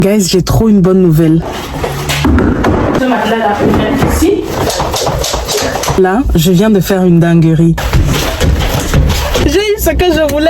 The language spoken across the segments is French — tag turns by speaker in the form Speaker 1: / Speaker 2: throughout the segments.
Speaker 1: Guys, j'ai trop une bonne nouvelle.
Speaker 2: Ce matelas là, ici.
Speaker 1: Là, je viens de faire une dinguerie. J'ai eu ce que je voulais.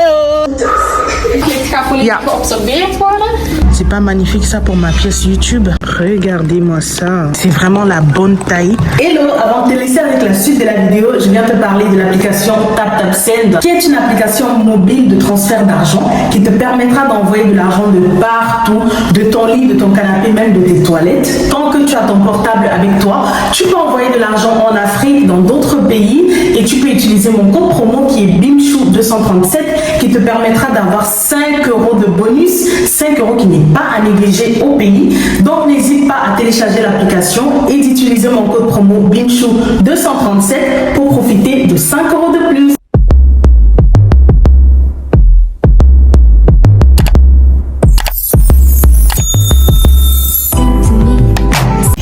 Speaker 1: C'est pas magnifique ça pour ma pièce YouTube? Regardez-moi ça. C'est vraiment la bonne taille.
Speaker 2: Hello, avant de te laisser avec la suite de la vidéo, je viens te parler de l'application TapTapSend, qui est une application mobile de transfert d'argent qui te permettra d'envoyer de l'argent de partout, de ton lit, de ton canapé, même de tes toilettes. Tant que tu as ton portable avec toi, tu peux envoyer de l'argent en Afrique, dans d'autres pays, et tu peux utiliser mon code promo qui est BIMCHOU237 qui te permettra d'avoir 5 € de bonus, 5 € qui n'est pas à négliger au pays. Donc n'hésite pas à télécharger l'application et d'utiliser mon code promo BIMCHOU237 pour profiter de 5 € de plus.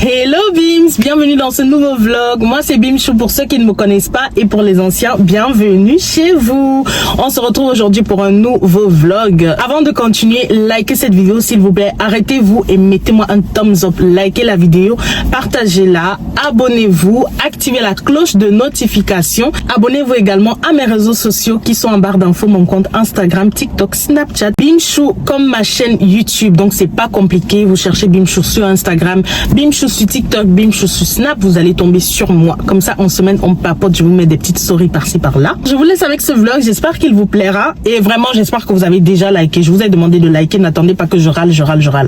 Speaker 1: Hello Bims, bienvenue dans ce nouveau vlog. Moi c'est Bimchou pour ceux qui ne me connaissent pas et pour les anciens, bienvenue chez vous. On se retrouve aujourd'hui pour un nouveau vlog. Avant de continuer, likez cette vidéo s'il vous plaît. Arrêtez-vous et mettez-moi un thumbs up. Likez la vidéo, partagez-la, abonnez-vous, activez la cloche de notification. Abonnez-vous également à mes réseaux sociaux qui sont en barre d'infos, mon compte Instagram, TikTok, Snapchat. Bimchou comme ma chaîne YouTube, donc c'est pas compliqué. Vous cherchez Bimchou sur Instagram, Bimchou sur TikTok, Bimchou sur Snap, vous allez tomber sur moi. Comme ça, en semaine, on papote, je vous mets des petites stories par-ci, par-là. Je vous laisse avec ce vlog, j'espère qu'il vous plaira. Et vraiment, j'espère que vous avez déjà liké. Je vous ai demandé de liker, n'attendez pas que je râle,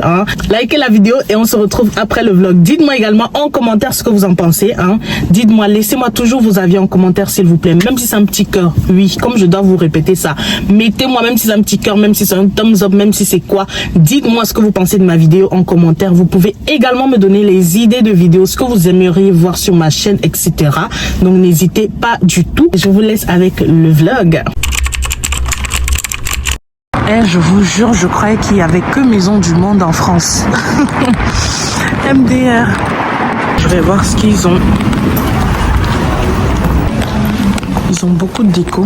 Speaker 1: hein. Likez la vidéo et on se retrouve après le vlog. Dites-moi également en commentaire ce que vous en pensez, hein. Dites-moi, laissez-moi toujours vos avis en commentaire, s'il vous plaît. Même si c'est un petit cœur, oui, comme je dois vous répéter ça. Mettez-moi, même si c'est un petit cœur, même si c'est un thumbs up, même si c'est quoi. Dites-moi ce que vous pensez de ma vidéo en commentaire. Vous pouvez également me donner les idées de vidéos, ce que vous aimeriez voir sur ma chaîne, etc. Donc n'hésitez pas du tout. Je vous laisse avec le vlog. Et je vous jure, je croyais qu'il n'y avait que Maison du Monde en France. MDR. Je vais voir ce qu'ils ont. Ils ont beaucoup de déco.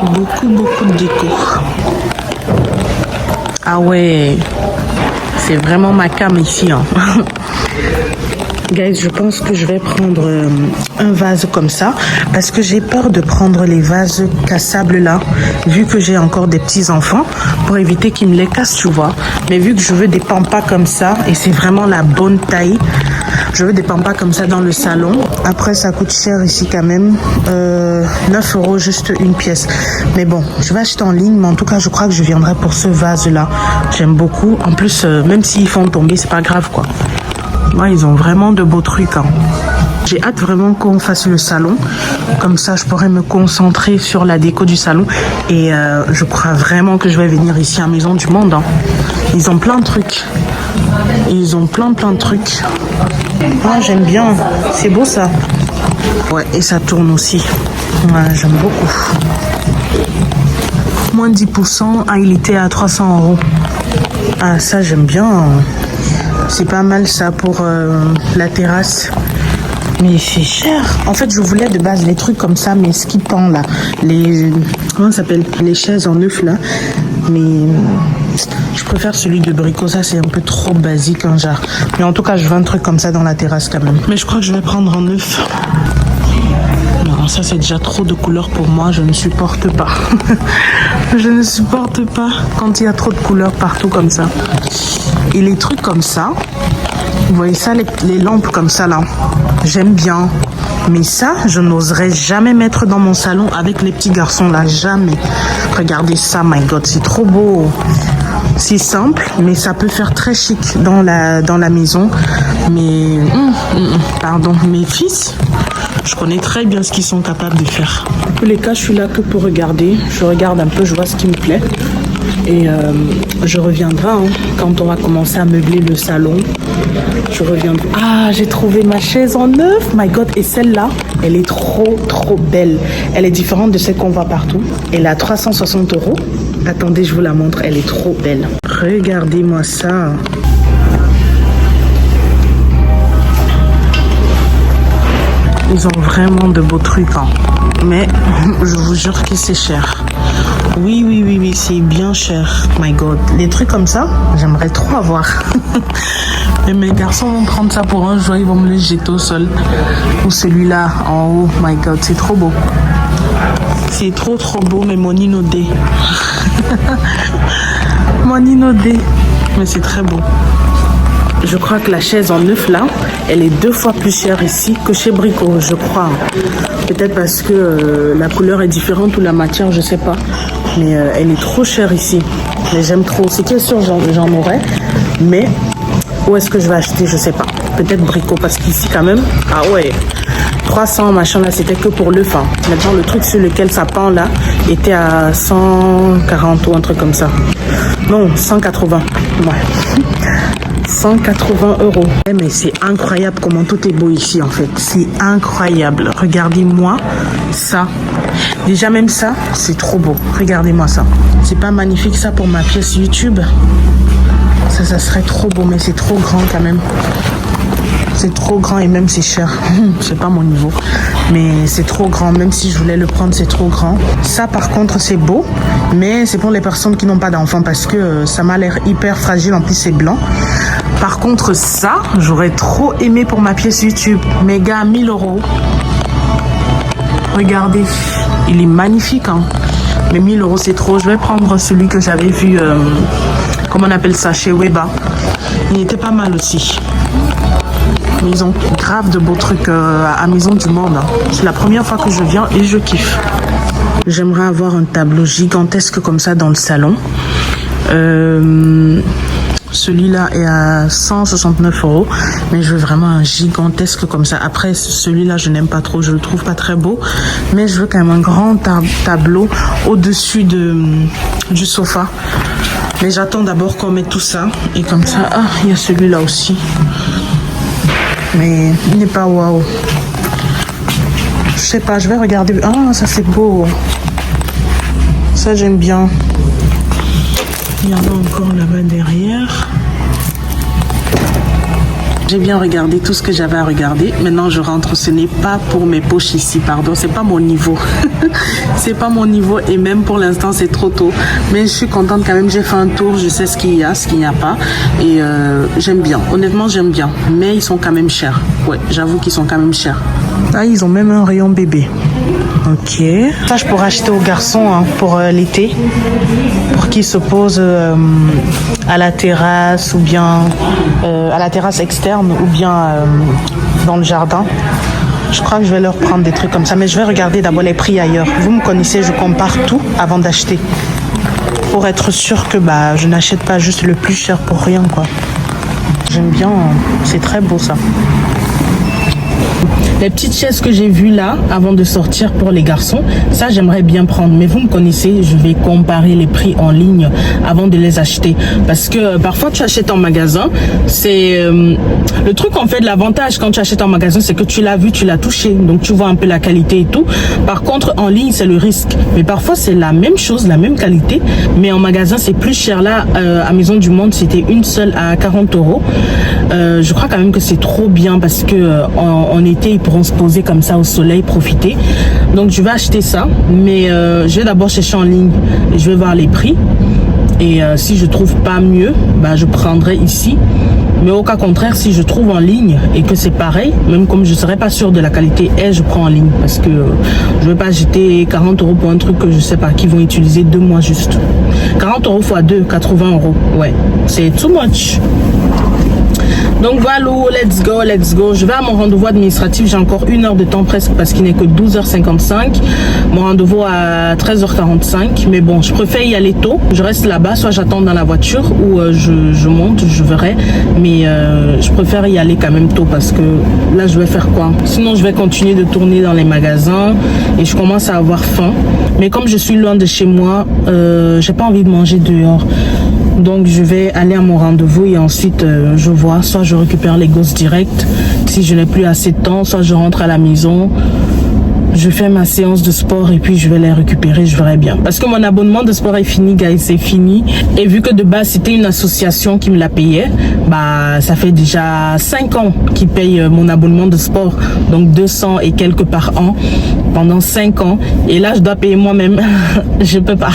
Speaker 1: Beaucoup de déco. Ah ouais. C'est vraiment ma cam ici, hein. Guys, je pense que je vais prendre un vase comme ça parce que j'ai peur de prendre les vases cassables là, vu que j'ai encore des petits enfants, pour éviter qu'ils me les cassent, tu vois. Mais vu que je veux des pampas comme ça et c'est vraiment la bonne taille, je veux des pampas comme ça dans le salon. Après, ça coûte cher ici quand même, 9 € juste une pièce. Mais bon, je vais acheter en ligne, mais en tout cas, je crois que je viendrai pour ce vase là. J'aime beaucoup. En plus, même s'ils font tomber, c'est pas grave quoi. Ouais, ils ont vraiment de beaux trucs, hein. J'ai hâte vraiment qu'on fasse le salon. Comme ça, je pourrais me concentrer sur la déco du salon. Et je crois vraiment que je vais venir ici à Maison du Monde, hein. Ils ont plein de trucs. Ils ont plein de trucs. Ah, j'aime bien. C'est beau ça. Ouais, et ça tourne aussi. Ouais, j'aime beaucoup. Moins 10%. Ah, il était à 300 €. Ah, ça, j'aime bien. C'est pas mal ça pour la terrasse. Mais c'est cher. En fait, je voulais de base les trucs comme ça, mais ce qui pend là. Les... Comment ça s'appelle? Les chaises en œuf là. Mais je préfère celui de Brico. Ça, c'est un peu trop basique, hein, genre. Mais en tout cas, je veux un truc comme ça dans la terrasse quand même. Mais je crois que je vais prendre en œuf. Non, ça, c'est déjà trop de couleurs pour moi. Je ne supporte pas. Je ne supporte pas quand il y a trop de couleurs partout comme ça. Et les trucs comme ça, vous voyez ça, les lampes comme ça là, j'aime bien. Mais ça, je n'oserais jamais mettre dans mon salon avec les petits garçons là, jamais. Regardez ça, my God, c'est trop beau. C'est simple, mais ça peut faire très chic dans la maison. Mais, pardon, mes fils, je connais très bien ce qu'ils sont capables de faire. En tous les cas, je suis là que pour regarder. Je regarde un peu, je vois ce qui me plaît. Et je reviendrai, hein, quand on va commencer à meubler le salon. Je reviendrai. Ah, j'ai trouvé ma chaise en neuf. My God. Et celle-là, elle est trop belle. Elle est différente de celle qu'on voit partout. Elle est à 360 €. Attendez, je vous la montre. Elle est trop belle. Regardez-moi ça. Ils ont vraiment de beaux trucs, hein. Mais je vous jure que c'est cher. Oui, c'est bien cher. My God. Les trucs comme ça, j'aimerais trop avoir. Et mes garçons vont prendre ça pour un joint, ils vont me le jeter au sol. Ou celui-là en haut. My God, c'est trop beau. C'est trop beau, mais mon inodé. Mon inodé. Mais c'est très beau. Je crois que la chaise en neuf là, elle est 2 fois plus chère ici que chez Brico, je crois. Peut-être parce que la couleur est différente ou la matière, je sais pas. Mais elle est trop chère ici. Mais j'aime trop. C'est bien sûr, j'en aurais. Mais où est-ce que je vais acheter, je sais pas. Peut-être Brico, parce qu'ici quand même, ah ouais, 300 machin là, c'était que pour le fin. Maintenant, le truc sur lequel ça pend là était à 140 ou un truc comme ça. Non, 180. Ouais. 180 €. Mais c'est incroyable comment tout est beau ici en fait. C'est incroyable. Regardez-moi ça. Déjà même ça, c'est trop beau. Regardez-moi ça. C'est pas magnifique ça pour ma pièce YouTube? Ça serait trop beau, mais c'est trop grand quand même. C'est trop grand et même c'est cher. C'est pas mon niveau. Mais c'est trop grand. Même si je voulais le prendre, c'est trop grand. Ça par contre, c'est beau. Mais c'est pour les personnes qui n'ont pas d'enfants parce que ça m'a l'air hyper fragile. En plus, c'est blanc. Par contre, ça, j'aurais trop aimé pour ma pièce YouTube. Méga 1000 €. Regardez. Il est magnifique, hein. Mais 1000 € c'est trop. Je vais prendre celui que j'avais vu, comment on appelle ça, chez Weba. Il était pas mal aussi. Mais ils ont grave de beaux trucs à Maison du Monde. Hein. C'est la première fois que je viens et je kiffe. J'aimerais avoir un tableau gigantesque comme ça dans le salon. Celui-là est à 169 €, mais je veux vraiment un gigantesque comme ça. Après, celui-là, je n'aime pas trop, je le trouve pas très beau, mais je veux quand même un grand tableau au-dessus du sofa. Mais j'attends d'abord qu'on mette tout ça, et comme ça, ah, il y a celui-là aussi. Mais il n'est pas waouh. Je sais pas, je vais regarder. Ah, ça c'est beau. Ça, j'aime bien. Il y en a encore là-bas derrière. J'ai bien regardé tout ce que j'avais à regarder. Maintenant, je rentre. Ce n'est pas pour mes poches ici, pardon. C'est pas mon niveau. C'est pas mon niveau. Et même pour l'instant, c'est trop tôt. Mais je suis contente quand même. J'ai fait un tour. Je sais ce qu'il y a, ce qu'il n'y a pas. Et j'aime bien. Honnêtement, j'aime bien. Mais ils sont quand même chers. Ouais, j'avoue qu'ils sont quand même chers. Ah, ils ont même un rayon bébé. Ok. Ça, je pourrais acheter aux garçons hein, pour l'été. Pour qu'ils se posent à la terrasse ou bien à la terrasse externe ou bien dans le jardin. Je crois que je vais leur prendre des trucs comme ça. Mais je vais regarder d'abord les prix ailleurs. Vous me connaissez, je compare tout avant d'acheter. Pour être sûr que je n'achète pas juste le plus cher pour rien, quoi. J'aime bien. C'est très beau, ça. Les petites chaises que j'ai vues là, avant de sortir pour les garçons, ça j'aimerais bien prendre. Mais vous me connaissez, je vais comparer les prix en ligne avant de les acheter. Parce que parfois tu achètes en magasin, c'est... le truc en fait, l'avantage quand tu achètes en magasin, c'est que tu l'as vu, tu l'as touché. Donc tu vois un peu la qualité et tout. Par contre, en ligne, c'est le risque. Mais parfois, c'est la même chose, la même qualité. Mais en magasin, c'est plus cher. Là, à Maison du Monde, c'était une seule à 40 €. Je crois quand même que c'est trop bien parce que en été, ils pourront se poser comme ça au soleil, profiter. Donc je vais acheter ça, mais je vais d'abord chercher en ligne et je vais voir les prix. Et si je trouve pas mieux, je prendrai ici. Mais au cas contraire, si je trouve en ligne et que c'est pareil, même comme je ne serais pas sûre de la qualité, je prends en ligne. Parce que je ne vais pas jeter 40 € pour un truc que je ne sais pas, qu'ils vont utiliser 2 mois juste. 40 € x 2, 80 €. Ouais, c'est too much. Donc voilà, let's go. Je vais à mon rendez-vous administratif. J'ai encore 1 heure de temps presque parce qu'il n'est que 12h55. Mon rendez-vous à 13h45. Mais bon, je préfère y aller tôt. Je reste là-bas, soit j'attends dans la voiture ou je monte, je verrai. Mais je préfère y aller quand même tôt parce que là, je vais faire quoi? Sinon, je vais continuer de tourner dans les magasins et je commence à avoir faim. Mais comme je suis loin de chez moi, j'ai pas envie de manger dehors. Donc je vais aller à mon rendez-vous et ensuite je vois, soit je récupère les gosses direct si je n'ai plus assez de temps, soit je rentre à la maison. je fais ma séance de sport et puis je vais les récupérer, je verrai bien. Parce que mon abonnement de sport est fini, guys, c'est fini. Et vu que de base, c'était une association qui me la payait, bah, ça fait déjà 5 ans qu'ils payent mon abonnement de sport. Donc 200 et quelques par an pendant 5 ans. Et là, je dois payer moi-même. Je peux pas.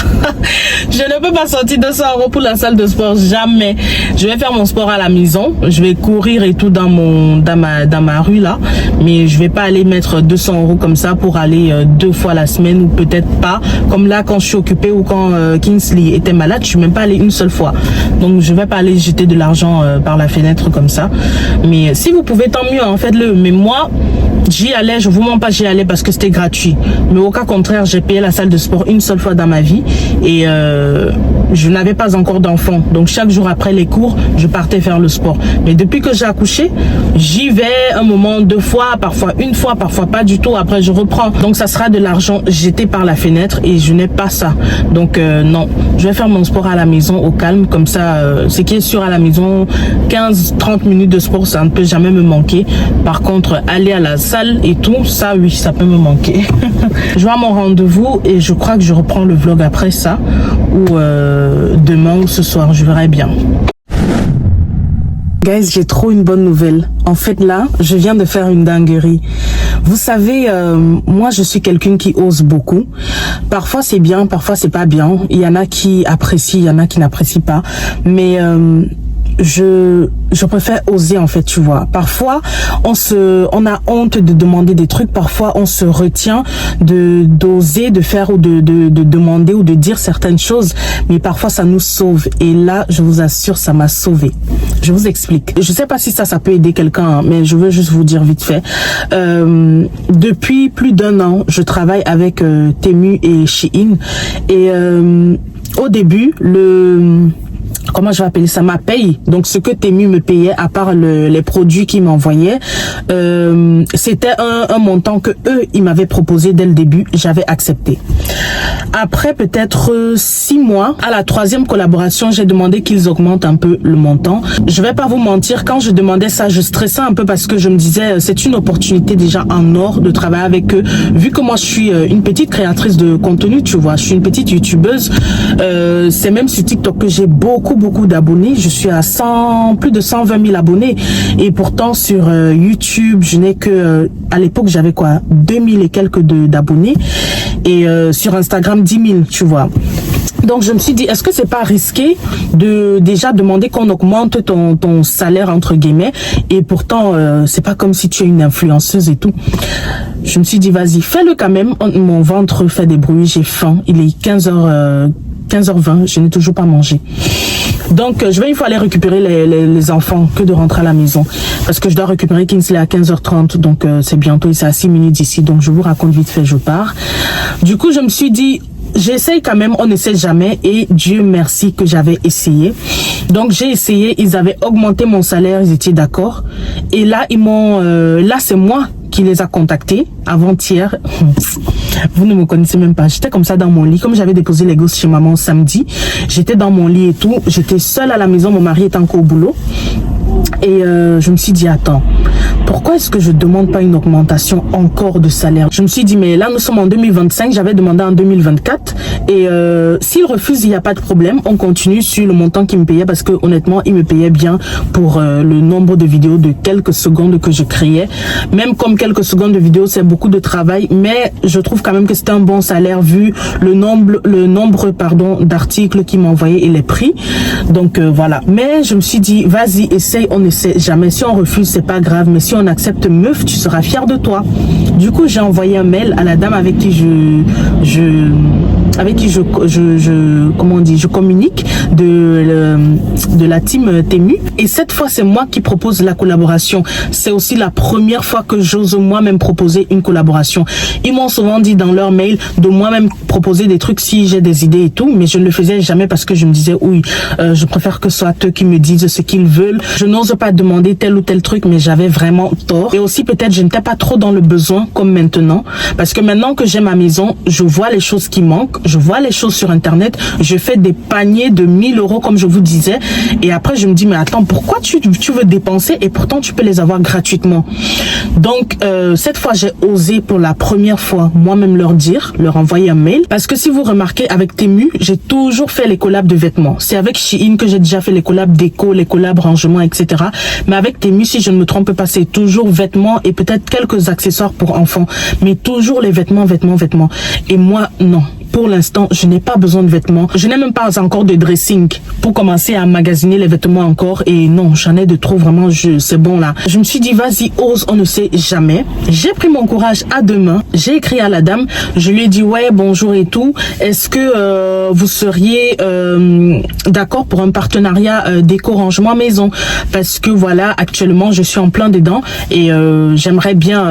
Speaker 1: Je ne peux pas sortir 200 € pour la salle de sport, jamais. Je vais faire mon sport à la maison. Je vais courir et tout dans ma rue là. Mais je vais pas aller mettre 200 € comme ça pour aller 2 fois la semaine ou peut-être pas. Comme là, quand je suis occupée ou quand Kingsley était malade, je suis même pas allée une seule fois. Donc, je vais pas aller jeter de l'argent par la fenêtre comme ça. Mais si vous pouvez, tant mieux, en faites-le. Mais moi, j'y allais, je vous mens pas, j'y allais parce que c'était gratuit. Mais au cas contraire, j'ai payé la salle de sport une seule fois dans ma vie et je n'avais pas encore d'enfant. Donc chaque jour après les cours, je partais faire le sport. Mais depuis que j'ai accouché, j'y vais un moment, 2 fois, parfois une fois, parfois pas du tout. Après je reprends. Donc ça sera de l'argent jeté par la fenêtre et je n'ai pas ça. Donc non, je vais faire mon sport à la maison au calme. Comme ça, ce qui est sûr à la maison, 15-30 minutes de sport, ça ne peut jamais me manquer. Par contre, aller à la salle et tout, ça oui, ça peut me manquer. Je vais à mon rendez-vous et je crois que je reprends le vlog après ça ou demain ou ce soir, je verrai bien. Guys, j'ai trop une bonne nouvelle. En fait là, je viens de faire une dinguerie. Vous savez, moi je suis quelqu'un qui ose beaucoup. Parfois c'est bien, parfois c'est pas bien. Il y en a qui apprécient, il y en a qui n'apprécient pas. Mais je préfère oser en fait, tu vois. Parfois on a honte de demander des trucs, parfois on se retient d'oser, de faire ou de demander ou de dire certaines choses, mais parfois ça nous sauve. Et là, je vous assure, ça m'a sauvé. Je vous explique. Je sais pas si ça peut aider quelqu'un, hein, mais je veux juste vous dire vite fait. Depuis plus d'1 an, je travaille avec Temu et Shein et au début, comment je vais appeler ça, ma paye, donc ce que Temu me payait à part les produits qu'ils m'envoyaient, c'était un montant que eux ils m'avaient proposé dès le début. J'avais accepté. Après peut-être 6 mois, à la 3e collaboration, j'ai demandé qu'ils augmentent un peu le montant. Je vais pas vous mentir, quand je demandais ça, je stressais un peu parce que je me disais c'est une opportunité déjà en or de travailler avec eux, vu que moi je suis une petite créatrice de contenu, tu vois, je suis une petite youtubeuse. C'est même sur TikTok que j'ai beaucoup d'abonnés. Je suis à plus de 120 000 abonnés et pourtant sur YouTube je n'ai que à l'époque j'avais quoi, 2000 et quelques d'abonnés et sur Instagram 10 000, tu vois. Donc je me suis dit, est-ce que c'est pas risqué de déjà demander qu'on augmente ton salaire entre guillemets, et pourtant c'est pas comme si tu es une influenceuse et tout. Je me suis dit vas-y, fais-le quand même. Mon ventre fait des bruits, j'ai faim, il est 15h20, je n'ai toujours pas mangé. Donc je vais une fois aller récupérer les enfants que de rentrer à la maison, parce que je dois récupérer Kingsley à 15h30, donc c'est bientôt, et c'est à 6 minutes d'ici, donc je vous raconte vite fait, je pars. Du coup je me suis dit, j'essaye quand même, on ne sait jamais, et Dieu merci que j'avais essayé. Donc j'ai essayé, ils avaient augmenté mon salaire, ils étaient d'accord, et là ils m'ont là c'est moi qui les a contactés avant-hier. Vous ne me connaissez même pas. J'étais comme ça dans mon lit, comme j'avais déposé les gosses chez maman samedi, j'étais dans mon lit et tout, j'étais seule à la maison, mon mari était encore au boulot. Et je me suis dit, attends, pourquoi est-ce que je demande pas une augmentation encore de salaire? Je me suis dit, mais là nous sommes en 2025, j'avais demandé en 2024, et s'il refuse, il n'y a pas de problème, on continue sur le montant qu'il me payait, parce que honnêtement il me payait bien pour le nombre de vidéos de quelques secondes que je créais. Même comme quelques secondes de vidéos c'est beaucoup de travail, mais je trouve quand même que c'était un bon salaire vu le nombre d'articles qu'il m'envoyait et les prix. Donc voilà. Mais je me suis dit, vas-y, essaye, on ne sait jamais. Si on refuse, c'est pas grave, mais si on accepte, meuf, tu seras fière de toi. Du coup, j'ai envoyé un mail à la dame avec qui je communique de la team Temu, et cette fois c'est moi qui propose la collaboration. C'est aussi la première fois que j'ose moi-même proposer une collaboration. Ils m'ont souvent dit dans leur mail de moi-même proposer des trucs si j'ai des idées et tout, mais je ne le faisais jamais parce que je me disais oui, je préfère que ce soit eux qui me disent ce qu'ils veulent. Je n'ose pas demander tel ou tel truc, mais j'avais vraiment tort. Et aussi peut-être je n'étais pas trop dans le besoin comme maintenant, parce que maintenant que j'ai ma maison, je vois les choses qui manquent, je vois les choses sur internet, je fais des paniers de 1000 € comme je vous disais, et après je me dis mais attends, pourquoi tu veux dépenser et pourtant tu peux les avoir gratuitement. Donc cette fois j'ai osé pour la première fois moi-même leur envoyer un mail, parce que si vous remarquez avec Temu, j'ai toujours fait les collabs de vêtements. C'est avec Shein que j'ai déjà fait les collabs déco, les collabs rangement, etc. Mais avec Temu, si je ne me trompe pas, c'est toujours vêtements et peut-être quelques accessoires pour enfants, mais toujours les vêtements. Et moi, non. Pour l'instant, je n'ai pas besoin de vêtements. Je n'ai même pas encore de dressing pour commencer à magasiner les vêtements encore. Et non, j'en ai de trop, vraiment, c'est bon là. Je me suis dit, vas-y, ose, on ne sait jamais. J'ai pris mon courage à deux mains. J'ai écrit à la dame. Je lui ai dit, ouais, bonjour et tout. Est-ce que vous seriez d'accord pour un partenariat déco-rangement maison? Parce que voilà, actuellement, je suis en plein dedans et j'aimerais bien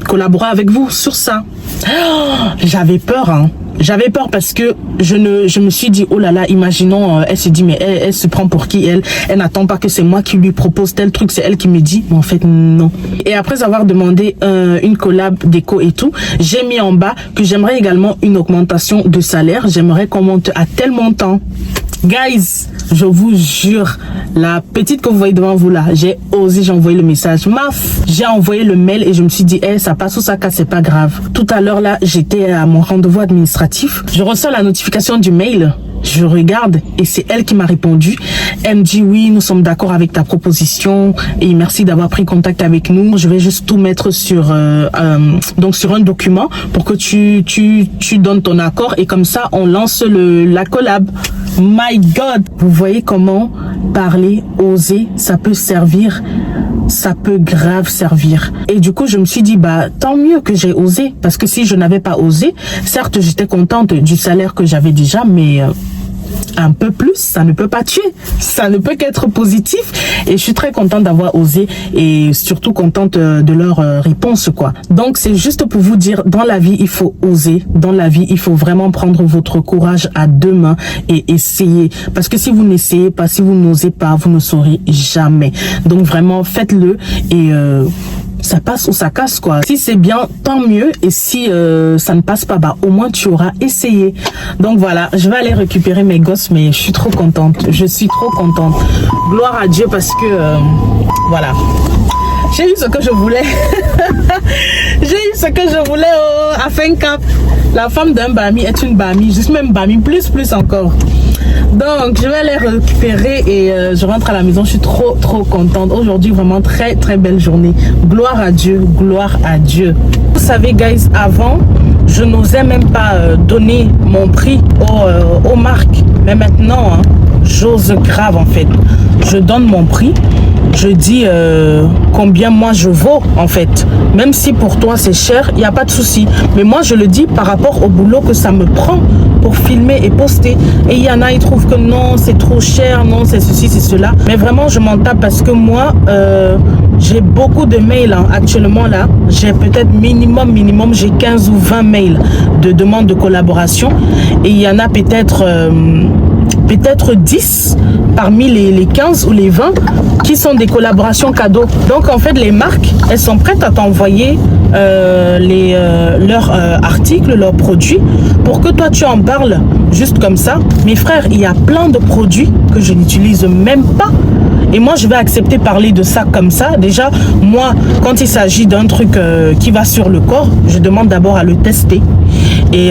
Speaker 1: collaborer avec vous sur ça. Oh, j'avais peur, hein. J'avais peur parce que je me suis dit, oh là là, imaginons, elle se dit, mais elle se prend pour qui elle n'attend pas que c'est moi qui lui propose tel truc, c'est elle qui me dit, mais en fait, non. Et après avoir demandé une collab déco et tout, j'ai mis en bas que j'aimerais également une augmentation de salaire. J'aimerais qu'on monte à tel montant. Guys, je vous jure, la petite que vous voyez devant vous là, j'ai osé, j'ai envoyé le message. Maf, j'ai envoyé le mail et je me suis dit, ça passe ou ça casse, c'est pas grave. Tout à l'heure là, j'étais à mon rendez-vous administratif. Je reçois la notification du mail. Je regarde et c'est elle qui m'a répondu. Elle me dit oui, nous sommes d'accord avec ta proposition et merci d'avoir pris contact avec nous. Je vais juste tout mettre sur sur un document pour que tu donnes ton accord et comme ça on lance la collab. My God, vous voyez comment parler, oser, ça peut servir. Ça peut grave servir. Et du coup, je me suis dit, tant mieux que j'ai osé. Parce que si je n'avais pas osé, certes, j'étais contente du salaire que j'avais déjà, mais un peu plus, ça ne peut pas tuer. Ça ne peut qu'être positif. Et je suis très contente d'avoir osé et surtout contente de leur réponse, quoi. Donc, c'est juste pour vous dire, dans la vie, il faut oser. Dans la vie, il faut vraiment prendre votre courage à deux mains et essayer. Parce que si vous n'essayez pas, si vous n'osez pas, vous ne saurez jamais. Donc, vraiment, faites-le et ça passe ou ça casse, quoi. Si c'est bien, tant mieux. Et si ça ne passe pas, au moins tu auras essayé. Donc voilà, je vais aller récupérer mes gosses, mais je suis trop contente. Je suis trop contente. Gloire à Dieu parce que voilà. J'ai eu ce que je voulais. J'ai eu ce que je voulais à Fencap. La femme d'un Bami est une Bami, juste même Bami, plus encore. Donc, je vais les récupérer et je rentre à la maison. Je suis trop contente. Aujourd'hui, vraiment très belle journée. Gloire à Dieu, gloire à Dieu. Vous savez, guys, avant, je n'osais même pas donner mon prix aux marques. Mais maintenant, hein, j'ose grave en fait. Je donne mon prix. Je dis combien moi je vaux en fait. Même si pour toi c'est cher, il n'y a pas de souci. Mais moi je le dis par rapport au boulot que ça me prend pour filmer et poster. Et il y en a, ils trouvent que non, c'est trop cher, non, c'est ceci, c'est cela. Mais vraiment je m'en tape parce que moi, j'ai beaucoup de mails hein. Actuellement là. J'ai peut-être minimum, j'ai 15 ou 20 mails de demandes de collaboration. Et il y en a peut-être 10 parmi les 15 ou les 20 qui sont des collaborations cadeaux. Donc en fait les marques, elles sont prêtes à t'envoyer leurs articles, leurs produits pour que toi tu en parles juste comme ça. Mes frères, il y a plein de produits que je n'utilise même pas. Et moi, je vais accepter parler de ça comme ça. Déjà, moi, quand il s'agit d'un truc qui va sur le corps, je demande d'abord à le tester. Et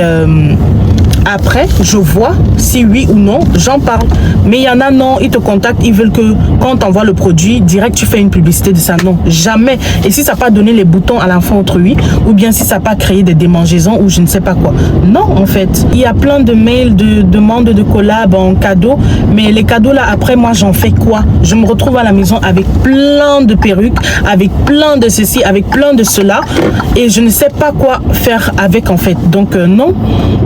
Speaker 1: après, je vois si oui ou non, j'en parle. Mais il y en a, non, ils te contactent, ils veulent que quand tu envoies le produit, direct, tu fais une publicité de ça. Non, jamais. Et si ça n'a pas donné les boutons à l'enfant autrui, ou bien si ça n'a pas créé des démangeaisons, ou je ne sais pas quoi. Non, en fait. Il y a plein de mails, de demandes de collab en cadeau. Mais les cadeaux, là, après, moi, j'en fais quoi? Je me retrouve à la maison avec plein de perruques, avec plein de ceci, avec plein de cela. Et je ne sais pas quoi faire avec, en fait. Donc, non.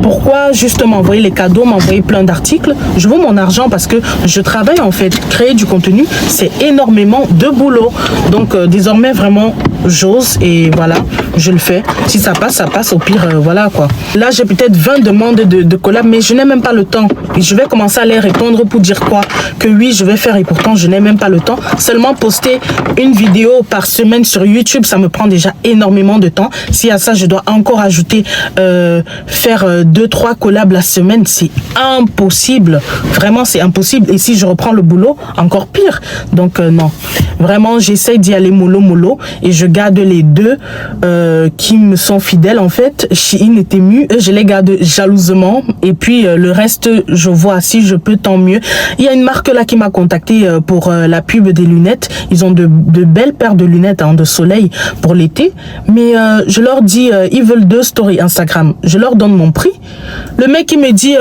Speaker 1: Pourquoi juste m'envoyer les cadeaux, m'envoyer plein d'articles? Je veux mon argent parce que je travaille en fait. Créer du contenu, c'est énormément de boulot. Donc désormais vraiment, j'ose et voilà, je le fais. Si ça passe, ça passe. Au pire, voilà quoi. Là, j'ai peut-être 20 demandes de collab, mais je n'ai même pas le temps. Et je vais commencer à les répondre pour dire quoi? Que oui, je vais faire et pourtant, je n'ai même pas le temps. Seulement poster une vidéo par semaine sur YouTube, ça me prend déjà énormément de temps. Si à ça, je dois encore ajouter faire 2-3 collabs la semaine, c'est impossible. Vraiment, c'est impossible. Et si je reprends le boulot, encore pire. Donc, non. Vraiment, j'essaye d'y aller mollo et je garde les deux qui me sont fidèles. En fait, Shein et Temu, je les garde jalousement. Et puis, le reste, je vois si je peux, tant mieux. Il y a une marque là qui m'a contacté pour la pub des lunettes. Ils ont de belles paires de lunettes de soleil pour l'été. Mais je leur dis, ils veulent 2 stories Instagram. Je leur donne mon prix. Le mec, il me dit,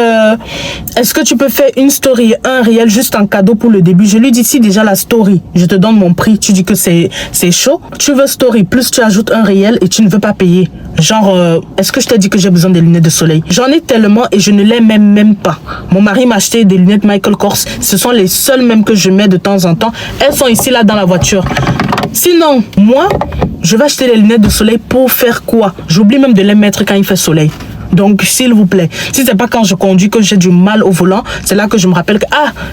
Speaker 1: est-ce que tu peux faire une story, un réel, juste en cadeau pour le début? Je lui dis, si déjà la story, je te donne mon prix, tu dis que c'est chaud. Tu veux story, plus tu ajoutes un réel et tu ne veux pas payer. Genre, est-ce que je t'ai dit que j'ai besoin des lunettes de soleil? J'en ai tellement et je ne les mets même pas. Mon mari m'a acheté des lunettes Michael Kors. Ce sont les seules même que je mets de temps en temps. Elles sont ici, là, dans la voiture. Sinon, moi, je vais acheter les lunettes de soleil pour faire quoi? J'oublie même de les mettre quand il fait soleil. Donc, s'il vous plaît, si c'est pas quand je conduis que j'ai du mal au volant, c'est là que je me rappelle que,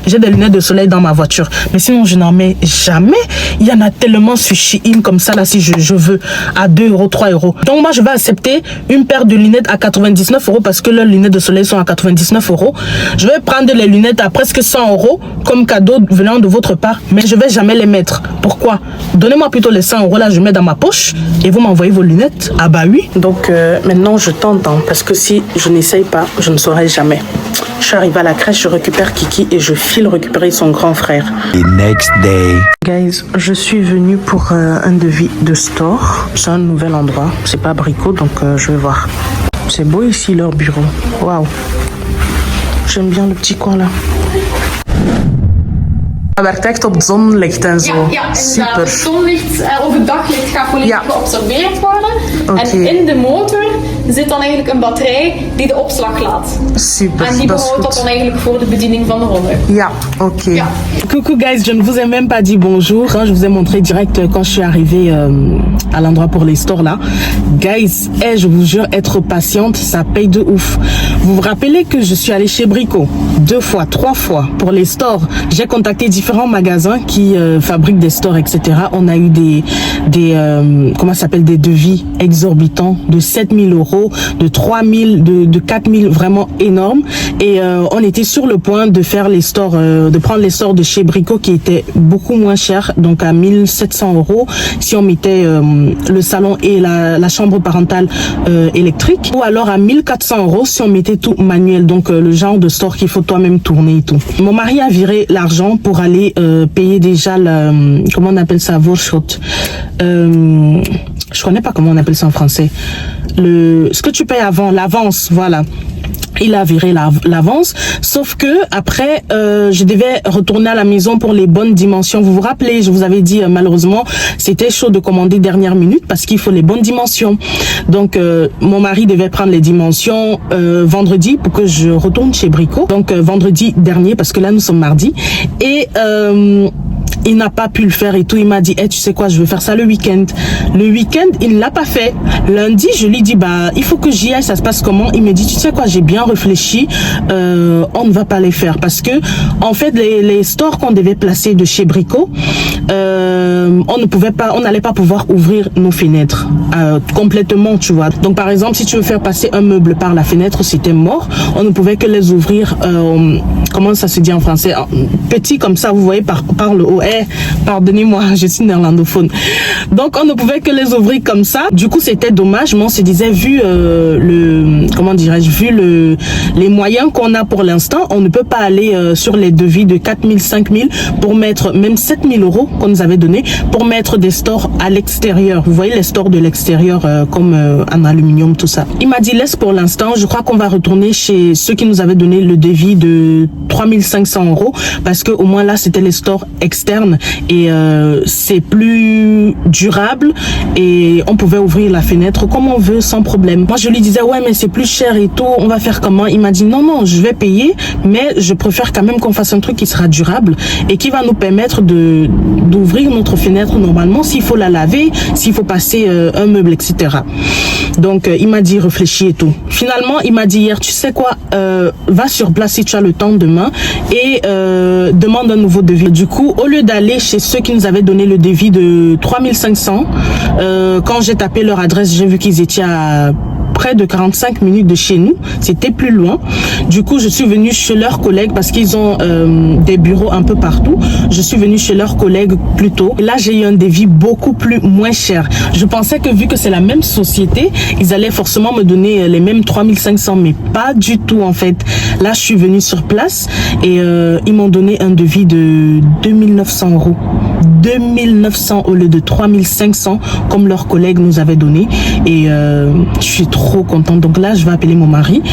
Speaker 1: j'ai des lunettes de soleil dans ma voiture. Mais sinon, je n'en mets jamais. Il y en a tellement sur Shein comme ça, là, si je veux, à 2 €, 3 €. Donc, moi, je vais accepter une paire de lunettes à 99 € parce que leurs lunettes de soleil sont à 99 €. Je vais prendre les lunettes à presque 100 € comme cadeau venant de votre part, mais je vais jamais les mettre. Pourquoi? Donnez-moi plutôt les 100 € là, je mets dans ma poche et vous m'envoyez vos lunettes. Ah bah oui. Donc, maintenant, je tente, parce que si je n'essaye pas, je ne saurai jamais. Je suis arrivée à la crèche, je récupère Kiki et je file récupérer son grand frère.
Speaker 3: The next day.
Speaker 1: Guys, je suis venue pour un devis de store. C'est un nouvel endroit, c'est pas Brico, donc je vais voir. C'est beau ici leur bureau. Waouh. J'aime bien le petit coin là. Werkt echt op het zonlicht en zo.
Speaker 4: Ja,
Speaker 1: super.
Speaker 4: Het zonlicht of het daglicht gaat volledig geabsorbeerd worden.
Speaker 1: Okay.
Speaker 4: En in de motor zit dan eigenlijk een batterij die de opslag laat.
Speaker 1: Super,
Speaker 4: en die behoudt dat dan eigenlijk voor de bediening van de ronde.
Speaker 1: Ja, ok.
Speaker 4: Ja.
Speaker 1: Coucou guys, je ne vous ai même pas dit bonjour. Je vous ai montré direct quand je suis arrivée à l'endroit pour les stores là. Guys, je vous jure, être patiente, ça paye de ouf. Vous vous rappelez que je suis allée chez Brico 2 fois, 3 fois pour les stores. J'ai contacté différents magasins qui fabriquent des stores, etc. On a eu des comment ça s'appelle, des devis exorbitants de 7000 €, de 3000, de 4000, vraiment énormes. Et on était sur le point de faire les stores, de prendre les stores de chez Brico qui étaient beaucoup moins chers, donc à 1700 € si on mettait le salon et la chambre parentale électrique, ou alors à 1400 € si on mettait tout manuel, donc le genre de store qu'il faut toi-même tourner et tout. Mon mari a viré l'argent pour aller payer déjà comment on appelle ça, Vorschot. Je connais pas comment on appelle ça en français. Ce que tu payes avant, l'avance, voilà. Il a viré l'avance, sauf que après je devais retourner à la maison pour les bonnes dimensions. Vous vous rappelez, je vous avais dit malheureusement c'était chaud de commander dernière minute parce qu'il faut les bonnes dimensions. Donc mon mari devait prendre les dimensions vendredi pour que je retourne chez Brico. Donc vendredi dernier, parce que là nous sommes mardi, et il n'a pas pu le faire et tout. Il m'a dit, tu sais quoi, je vais faire ça le week-end. Le week-end, il ne l'a pas fait. Lundi, je lui dis, il faut que j'y aille, ça se passe comment? Il me dit, tu sais quoi, j'ai bien réfléchi, on ne va pas les faire parce que, en fait, les stores qu'on devait placer de chez Brico, on n'allait pas pouvoir ouvrir nos fenêtres complètement, tu vois. Donc, par exemple, si tu veux faire passer un meuble par la fenêtre, c'était mort. On ne pouvait que les ouvrir, comment ça se dit en français? Petit comme ça, vous voyez, par le haut. Pardonnez-moi, je suis néerlandophone. Donc, on ne pouvait que les ouvrir comme ça. Du coup, c'était dommage, mais on se disait, vu les moyens qu'on a pour l'instant, on ne peut pas aller sur les devis de 4000, 5000 pour mettre même 7000 € qu'on nous avait donné pour mettre des stores à l'extérieur. Vous voyez les stores de l'extérieur comme en aluminium, tout ça. Il m'a dit, laisse pour l'instant. Je crois qu'on va retourner chez ceux qui nous avaient donné le devis de 3500 € parce que au moins là, c'était les stores externes interne et c'est plus durable et on pouvait ouvrir la fenêtre comme on veut sans problème. Moi je lui disais ouais mais c'est plus cher et tout, on va faire comment? Il m'a dit non je vais payer mais je préfère quand même qu'on fasse un truc qui sera durable et qui va nous permettre d'ouvrir notre fenêtre normalement s'il faut la laver, s'il faut passer un meuble, etc. Donc il m'a dit réfléchis et tout. Finalement il m'a dit hier tu sais quoi, va sur place si tu as le temps demain et demande un nouveau devis. Du coup au lieu d'aller chez ceux qui nous avaient donné le devis de 3500, quand j'ai tapé leur adresse j'ai vu qu'ils étaient à près de 45 minutes de chez nous, c'était plus loin. Du coup, je suis venue chez leurs collègues parce qu'ils ont des bureaux un peu partout. Je suis venue chez leurs collègues plus tôt. Et là, j'ai eu un devis beaucoup moins cher. Je pensais que vu que c'est la même société, ils allaient forcément me donner les mêmes 3500, mais pas du tout en fait. Là, je suis venue sur place et ils m'ont donné un devis de 2900 €. 2900 au lieu de 3500 comme leurs collègues nous avaient donné et je suis trop contente. Donc là je vais appeler mon mari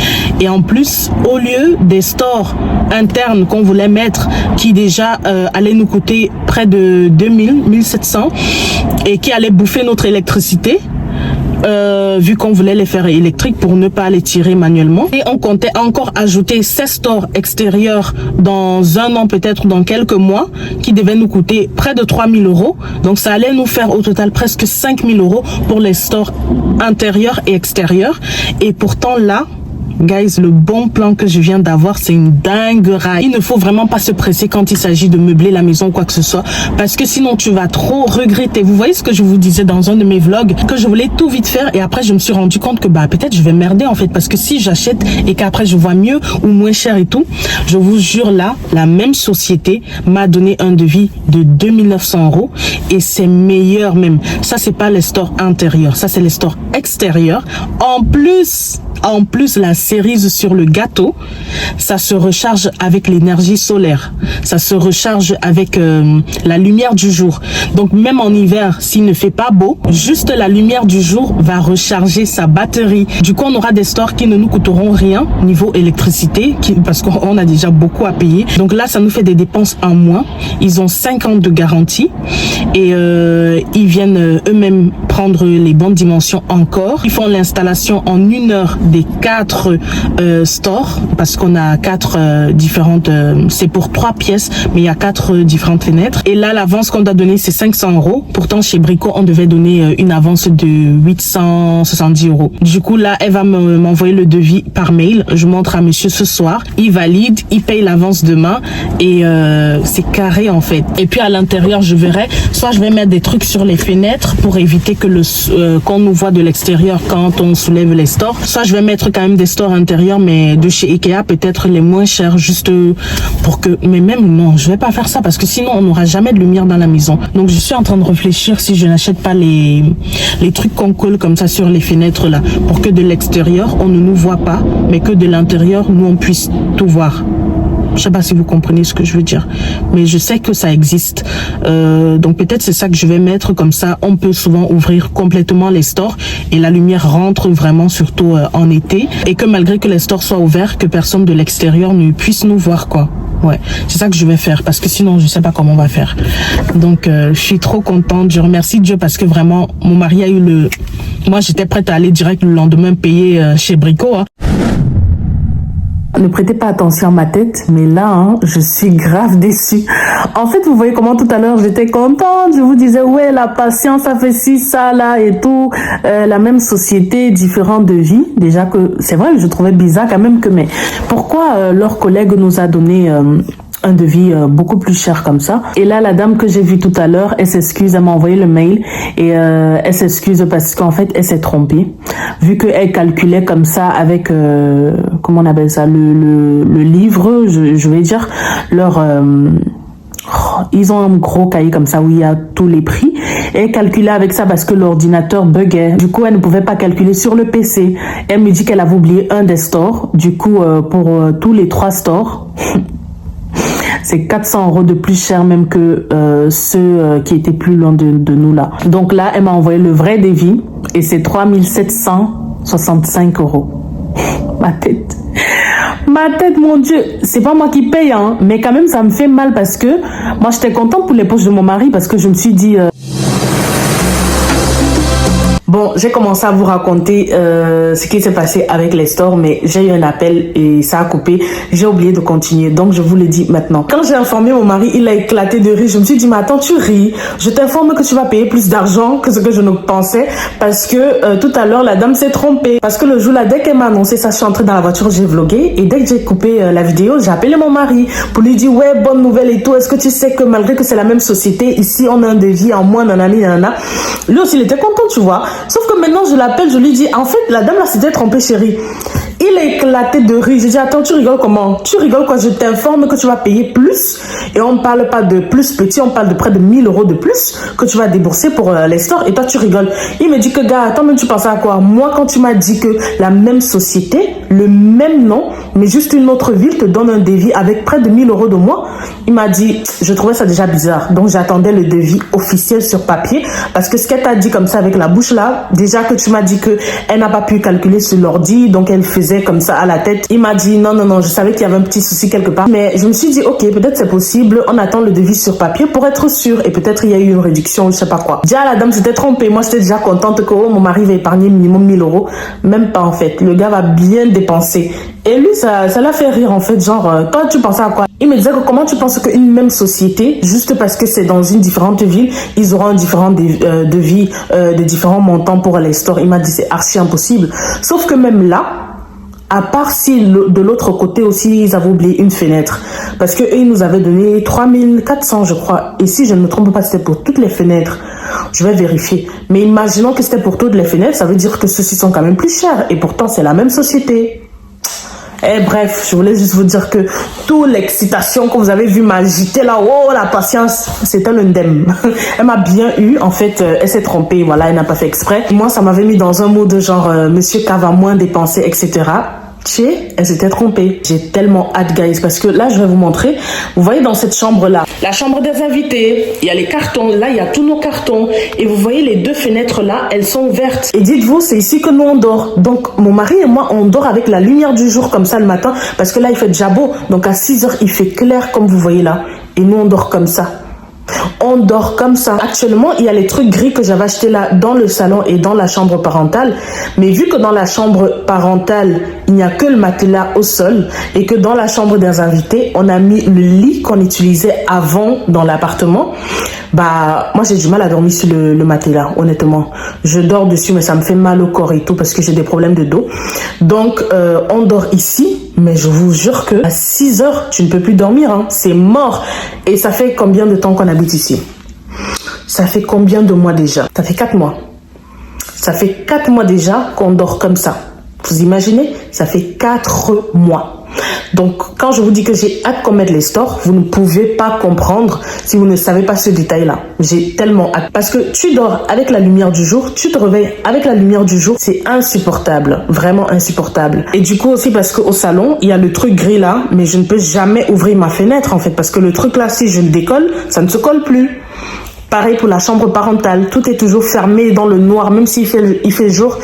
Speaker 1: et en plus au lieu des stores internes qu'on voulait mettre qui déjà allaient nous coûter près de 1700 et qui allaient bouffer notre électricité, vu qu'on voulait les faire électriques pour ne pas les tirer manuellement. Et on comptait encore ajouter 16 stores extérieurs dans un an, peut-être dans quelques mois, qui devaient nous coûter près de 3000 €. Donc ça allait nous faire au total presque 5000 € pour les stores intérieurs et extérieurs. Et pourtant là, guys, le bon plan que je viens d'avoir, c'est une dinguerie. Il ne faut vraiment pas se presser quand il s'agit de meubler la maison ou quoi que ce soit, parce que sinon tu vas trop regretter. Vous voyez ce que je vous disais dans un de mes vlogs, que je voulais tout vite faire et après je me suis rendu compte que peut-être je vais merder en fait, parce que si j'achète et qu'après je vois mieux ou moins cher et tout, je vous jure là, la même société m'a donné un devis de 2900 € et c'est meilleur même. Ça c'est pas les stores intérieurs, ça c'est les stores extérieurs. En plus la cerise sur le gâteau, ça se recharge avec l'énergie solaire, ça se recharge avec la lumière du jour. Donc même en hiver, s'il ne fait pas beau, juste la lumière du jour va recharger sa batterie. Du coup on aura des stores qui ne nous coûteront rien niveau électricité, parce qu'on a déjà beaucoup à payer. Donc là ça nous fait des dépenses en moins. Ils ont 5 ans de garantie et ils viennent eux-mêmes prendre les bonnes dimensions encore. Ils font l'installation en 1 heure des 4 stores, parce qu'on a 4 différentes, c'est pour 3 pièces, mais il y a 4 différentes fenêtres. Et là, l'avance qu'on doit donner, c'est 500 €. Pourtant, chez Brico, on devait donner une avance de 870 €. Du coup, là, elle va m'envoyer le devis par mail. Je montre à monsieur ce soir. Il valide, il paye l'avance demain et c'est carré en fait. Et puis à l'intérieur, je verrai, soit je vais mettre des trucs sur les fenêtres pour éviter que qu'on nous voit de l'extérieur quand on soulève les stores. Soit je vais mettre quand même des stores intérieurs, mais de chez Ikea, peut-être les moins chers, juste pour que... Mais même non, je vais pas faire ça parce que sinon on n'aura jamais de lumière dans la maison. Donc je suis en train de réfléchir si je n'achète pas les trucs qu'on colle comme ça sur les fenêtres là, pour que de l'extérieur on ne nous voit pas, mais que de l'intérieur nous on puisse tout voir. Je sais pas si vous comprenez ce que je veux dire, mais je sais que ça existe. Donc peut-être c'est ça que je vais mettre, comme ça on peut souvent ouvrir complètement les stores et la lumière rentre vraiment, surtout en été, et que malgré que les stores soient ouverts, que personne de l'extérieur ne puisse nous voir quoi. Ouais, c'est ça que je vais faire, parce que sinon je sais pas comment on va faire. Donc je suis trop contente, je remercie Dieu parce que vraiment mon mari a eu le... Moi j'étais prête à aller direct le lendemain payer chez Brico, hein. Ne prêtez pas attention à ma tête, mais là, je suis grave déçue. En fait, vous voyez comment tout à l'heure, j'étais contente. Je vous disais, ouais, la patience, ça fait ci, ça, là, et tout. La même société, différents devis. Déjà que, c'est vrai, je trouvais bizarre quand même que, mais pourquoi leur collègue nous a donné... un devis beaucoup plus cher comme ça. Et là, la dame que j'ai vue tout à l'heure, elle s'excuse, elle m'a envoyé le mail et elle s'excuse parce qu'en fait, elle s'est trompée. Vu qu'elle calculait comme ça avec, comment on appelle ça, le livre, je vais dire, leur... ils ont un gros cahier comme ça où il y a tous les prix. Et elle calculait avec ça parce que l'ordinateur buguait. Du coup, elle ne pouvait pas calculer sur le PC. Elle me dit qu'elle avait oublié un des stores. Du coup, pour tous les 3 stores... c'est 400 € de plus cher même que ceux qui étaient plus loin de nous là. Donc là, elle m'a envoyé le vrai devis et c'est 3765 €. Ma tête.
Speaker 2: Ma tête, mon Dieu, c'est pas moi qui paye, hein, mais quand même ça me fait mal parce que moi j'étais contente pour les poches de mon mari parce que je me suis dit... Bon, j'ai commencé à vous raconter ce qui s'est passé avec les stores, mais j'ai eu un appel et ça a coupé. J'ai oublié de continuer, donc je vous le dis maintenant. Quand j'ai informé mon mari, il a éclaté de rire. Je me suis dit, mais attends, tu ris. Je t'informe que tu vas payer plus d'argent que ce que je ne pensais parce que tout à l'heure, la dame s'est trompée. Parce que le jour-là, dès qu'elle m'a annoncé ça, je suis entrée dans la voiture, j'ai vlogué et dès que j'ai coupé la vidéo, j'ai appelé mon mari pour lui dire, ouais, bonne nouvelle et tout. Est-ce que tu sais que malgré que c'est la même société, ici, on a un devis en moins, nanana. Lui aussi, il était content, tu vois. Sauf que maintenant, je l'appelle, je lui dis, en fait, la dame là s'était trompée, chérie. Il a éclaté de rire. Je dis, attends, tu rigoles comment? Tu rigoles quoi? Je t'informe que tu vas payer plus. Et on ne parle pas de plus petit, on parle de près de 1000 € de plus que tu vas débourser pour les stores. Et toi, tu rigoles. Il me dit que, gars, attends, mais tu pensais à quoi? Moi, quand tu m'as dit que la même société, le même nom, mais juste une autre ville te donne un devis avec près de 1000 € de moins, il m'a dit, je trouvais ça déjà bizarre. Donc, j'attendais le devis officiel sur papier. Parce que ce qu'elle t'a dit comme ça avec la bouche là, déjà que tu m'as dit que elle n'a pas pu calculer sur l'ordi, donc elle faisait comme ça à la tête. Il m'a dit non, je savais qu'il y avait un petit souci quelque part, mais je me suis dit ok, peut-être c'est possible, on attend le devis sur papier pour être sûr et peut-être il y a eu une réduction, je sais pas quoi. Déjà la dame s'était trompée, moi j'étais déjà contente que mon mari va épargner minimum 1000 €, même pas en fait, le gars va bien dépenser. Et lui ça l'a fait rire en fait, genre toi tu pensais à quoi? Il me disait que comment tu penses qu'une même société, juste parce que c'est dans une différente ville, ils auront un différent devis, de différents montants pour les stores. Il m'a dit c'est archi impossible. Sauf que même là, à part si de l'autre côté aussi ils avaient oublié une fenêtre, parce que eux ils nous avaient donné 3400 je crois, et si je ne me trompe pas c'était pour toutes les fenêtres. Je vais vérifier, mais imaginons que c'était pour toutes les fenêtres, ça veut dire que ceux-ci sont quand même plus chers et pourtant c'est la même société. Et bref, je voulais juste vous dire que toute l'excitation que vous avez vu m'agiter là, oh la patience, c'était un indemne. Elle m'a bien eu, en fait, elle s'est trompée, voilà, elle n'a pas fait exprès. Moi, ça m'avait mis dans un mot de genre, monsieur K va moins dépenser, etc. Elle s'était trompée. J'ai tellement hâte, guys, parce que là, je vais vous montrer. Vous voyez dans cette chambre-là, la chambre des invités, il y a les cartons. Là, il y a tous nos cartons. Et vous voyez les deux fenêtres-là, elles sont ouvertes. Et dites-vous, c'est ici que nous, on dort. Donc, mon mari et moi, on dort avec la lumière du jour, comme ça, le matin. Parce que là, il fait déjà beau. Donc, à 6 h, il fait clair, comme vous voyez là. Et nous, on dort comme ça. On dort comme ça. Actuellement, il y a les trucs gris que j'avais achetés là dans le salon et dans la chambre parentale. Mais vu que dans la chambre parentale, il n'y a que le matelas au sol et que dans la chambre des invités, on a mis le lit qu'on utilisait avant dans l'appartement, bah, moi j'ai du mal à dormir sur le matelas, honnêtement. Je dors dessus, mais ça me fait mal au corps et tout parce que j'ai des problèmes de dos. Donc, on dort ici, mais je vous jure que à 6 h, tu ne peux plus dormir, hein. C'est mort. Et ça fait combien de temps qu'on habite ici? Ça fait combien de mois déjà? Ça fait 4 mois. Ça fait 4 mois déjà qu'on dort comme ça. Vous imaginez? Ça fait 4 mois. Donc, quand je vous dis que j'ai hâte qu'on mette les stores, vous ne pouvez pas comprendre si vous ne savez pas ce détail-là. J'ai tellement hâte. Parce que tu dors avec la lumière du jour, tu te réveilles avec la lumière du jour. C'est insupportable. Vraiment insupportable. Et du coup aussi parce qu'au salon, il y a le truc gris là, mais je ne peux jamais ouvrir ma fenêtre en fait. Parce que le truc là, si je le décolle, ça ne se colle plus. Pareil pour la chambre parentale, tout est toujours fermé dans le noir, même s'il fait jour,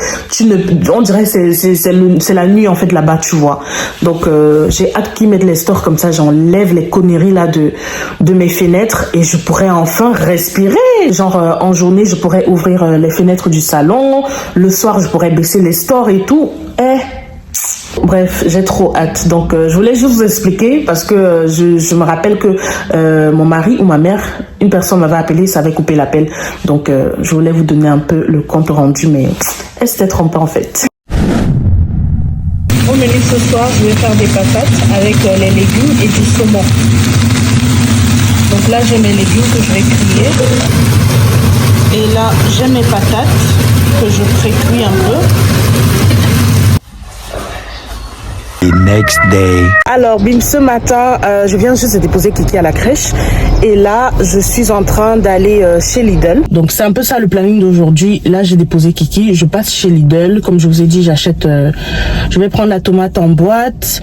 Speaker 2: on dirait c'est la nuit en fait là-bas, tu vois. Donc j'ai hâte qu'ils mettent les stores comme ça, j'enlève les conneries là de mes fenêtres et je pourrais enfin respirer. Genre en journée, je pourrais ouvrir les fenêtres du salon, le soir, je pourrais baisser les stores et tout. Bref, j'ai trop hâte. Donc, je voulais juste vous expliquer parce que je me rappelle que mon mari ou ma mère, une personne m'avait appelé, ça avait coupé l'appel. Donc, je voulais vous donner un peu le compte rendu, mais elle s'était trompée en fait. Au menu ce soir, je vais faire des patates avec les légumes et du saumon. Donc là, j'ai mes légumes que je vais griller. Et là, j'ai mes patates que je pré-cuis un peu.
Speaker 3: The next day.
Speaker 1: Alors, bim, ce matin, je viens juste de déposer Kiki à la crèche. Et là, je suis en train d'aller chez Lidl. Donc, c'est un peu ça le planning d'aujourd'hui. Là, j'ai déposé Kiki. Je passe chez Lidl. Comme je vous ai dit, j'achète... je vais prendre la tomate en boîte.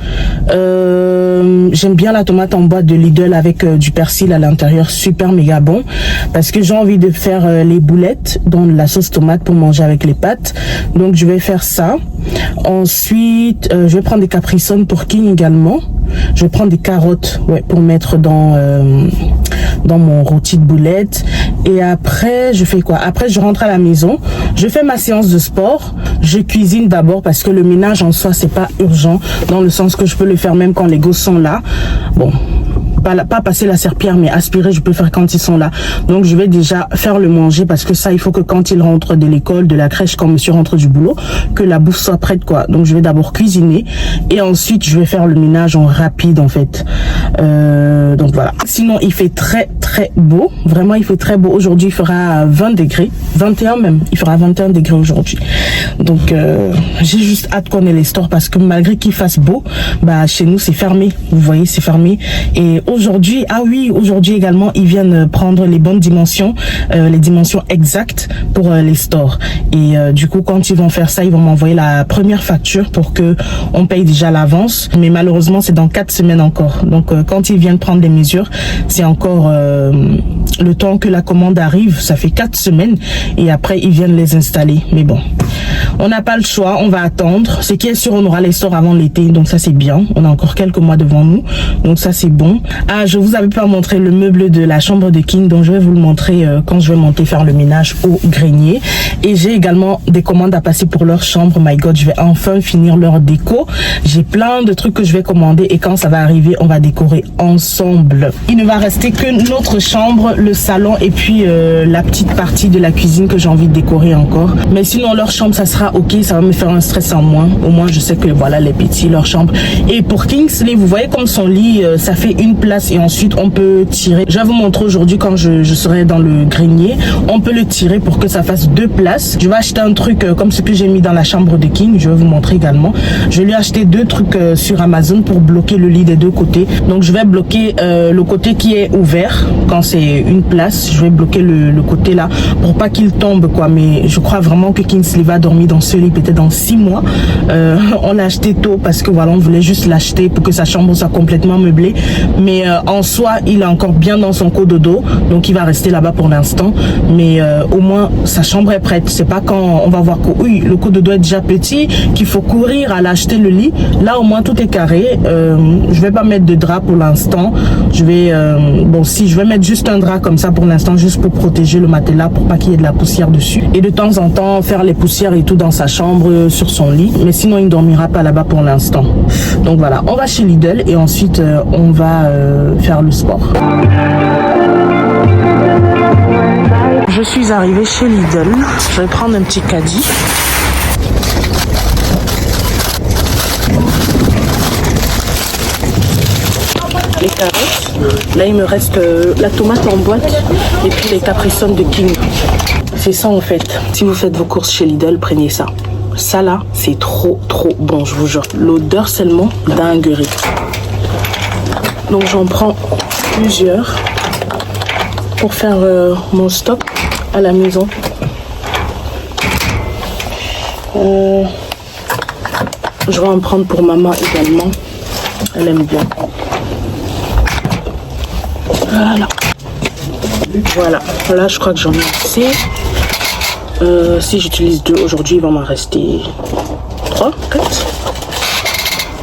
Speaker 1: J'aime bien la tomate en boîte de Lidl avec du persil à l'intérieur. Super méga bon. Parce que j'ai envie de faire les boulettes dans la sauce tomate pour manger avec les pâtes. Donc, je vais faire ça. Ensuite, je vais prendre des Capri-Sun personne pour King également. Je vais prendre des carottes, ouais, pour mettre dans mon rôti de boulettes. Et après, je fais quoi? Après, je rentre à la maison. Je fais ma séance de sport. Je cuisine d'abord parce que le ménage en soi, c'est pas urgent. Dans le sens que je peux le faire même quand les gosses sont là. Bon. Pas passer la serpillière, mais aspirer, je peux faire quand ils sont là. Donc, je vais déjà faire le manger parce que ça, il faut que quand ils rentrent de l'école, de la crèche, quand monsieur rentre du boulot, que la bouffe soit prête, quoi. Donc, je vais d'abord cuisiner et ensuite, je vais faire le ménage en rapide, en fait. Donc, voilà. Sinon, il fait très, très beau. Vraiment, il fait très beau. Aujourd'hui, il fera 20 degrés. 21 même. Il fera 21 degrés aujourd'hui. Donc, j'ai juste hâte qu'on ait les stores parce que malgré qu'il fasse beau, bah, chez nous, c'est fermé. Vous voyez, c'est fermé. Et aujourd'hui, ah oui, aujourd'hui également, ils viennent prendre les bonnes dimensions, les dimensions exactes pour les stores. Et du coup, quand ils vont faire ça, ils vont m'envoyer la première facture pour que on paye déjà l'avance. Mais malheureusement, c'est dans 4 semaines encore. Donc, quand ils viennent prendre les mesures, c'est encore le temps que la commande arrive. Ça fait 4 semaines et après, ils viennent les installer. Mais bon, on n'a pas le choix, on va attendre. Ce qui est sûr, on aura les stores avant l'été. Donc ça, c'est bien. On a encore quelques mois devant nous. Donc ça, c'est bon. Ah, je vous avais pas montré le meuble de la chambre de King, donc je vais vous le montrer quand je vais monter faire le ménage au grenier. Et j'ai également des commandes à passer pour leur chambre. My God, je vais enfin finir leur déco. J'ai plein de trucs que je vais commander et quand ça va arriver, on va décorer ensemble. Il ne va rester que notre chambre, le salon et puis la petite partie de la cuisine que j'ai envie de décorer encore. Mais sinon, leur chambre, ça sera ok. Ça va me faire un stress en moins. Au moins, je sais que voilà, les petits, leur chambre. Et pour Kingsley, vous voyez comme son lit, ça fait une place et ensuite on peut tirer. Je vais vous montrer aujourd'hui quand je serai dans le grenier. On peut le tirer pour que ça fasse 2 places. Je vais acheter un truc comme ce que j'ai mis dans la chambre de King. Je vais vous montrer également. Je vais lui acheter 2 trucs sur Amazon pour bloquer le lit des 2 côtés. Donc je vais bloquer le côté qui est ouvert quand c'est une place. Je vais bloquer le côté là pour pas qu'il tombe quoi. Mais je crois vraiment que Kingsley va dormir dans ce lit peut-être dans 6 mois. On l'a acheté tôt parce que voilà, on voulait juste l'acheter pour que sa chambre soit complètement meublée. Mais en soi, il est encore bien dans son cododo, donc il va rester là-bas pour l'instant. Mais au moins, sa chambre est prête. C'est pas quand on va voir que oui, le cododo est déjà petit, qu'il faut courir à l'acheter le lit. Là, au moins, tout est carré. Je vais pas mettre de drap pour l'instant. Je vais, bon, si je vais mettre juste un drap comme ça pour l'instant, juste pour protéger le matelas, pour pas qu'il y ait de la poussière dessus. Et de temps en temps, faire les poussières et tout dans sa chambre, sur son lit. Mais sinon, il ne dormira pas là-bas pour l'instant. Donc voilà, on va chez Lidl et ensuite, on va faire le sport. Je suis arrivée chez Lidl. Je vais prendre un petit caddie. Les carottes. Là, il me reste la tomate en boîte et puis les Capri-Sun de King. C'est ça en fait. Si vous faites vos courses chez Lidl, prenez ça. Ça là, c'est trop bon, je vous jure. L'odeur seulement dinguerie. Donc j'en prends plusieurs pour faire mon stock à la maison. Je vais en prendre pour maman également. Elle aime bien. Voilà. Là, je crois que j'en ai assez. Si j'utilise 2 aujourd'hui, il va m'en rester 3, 4.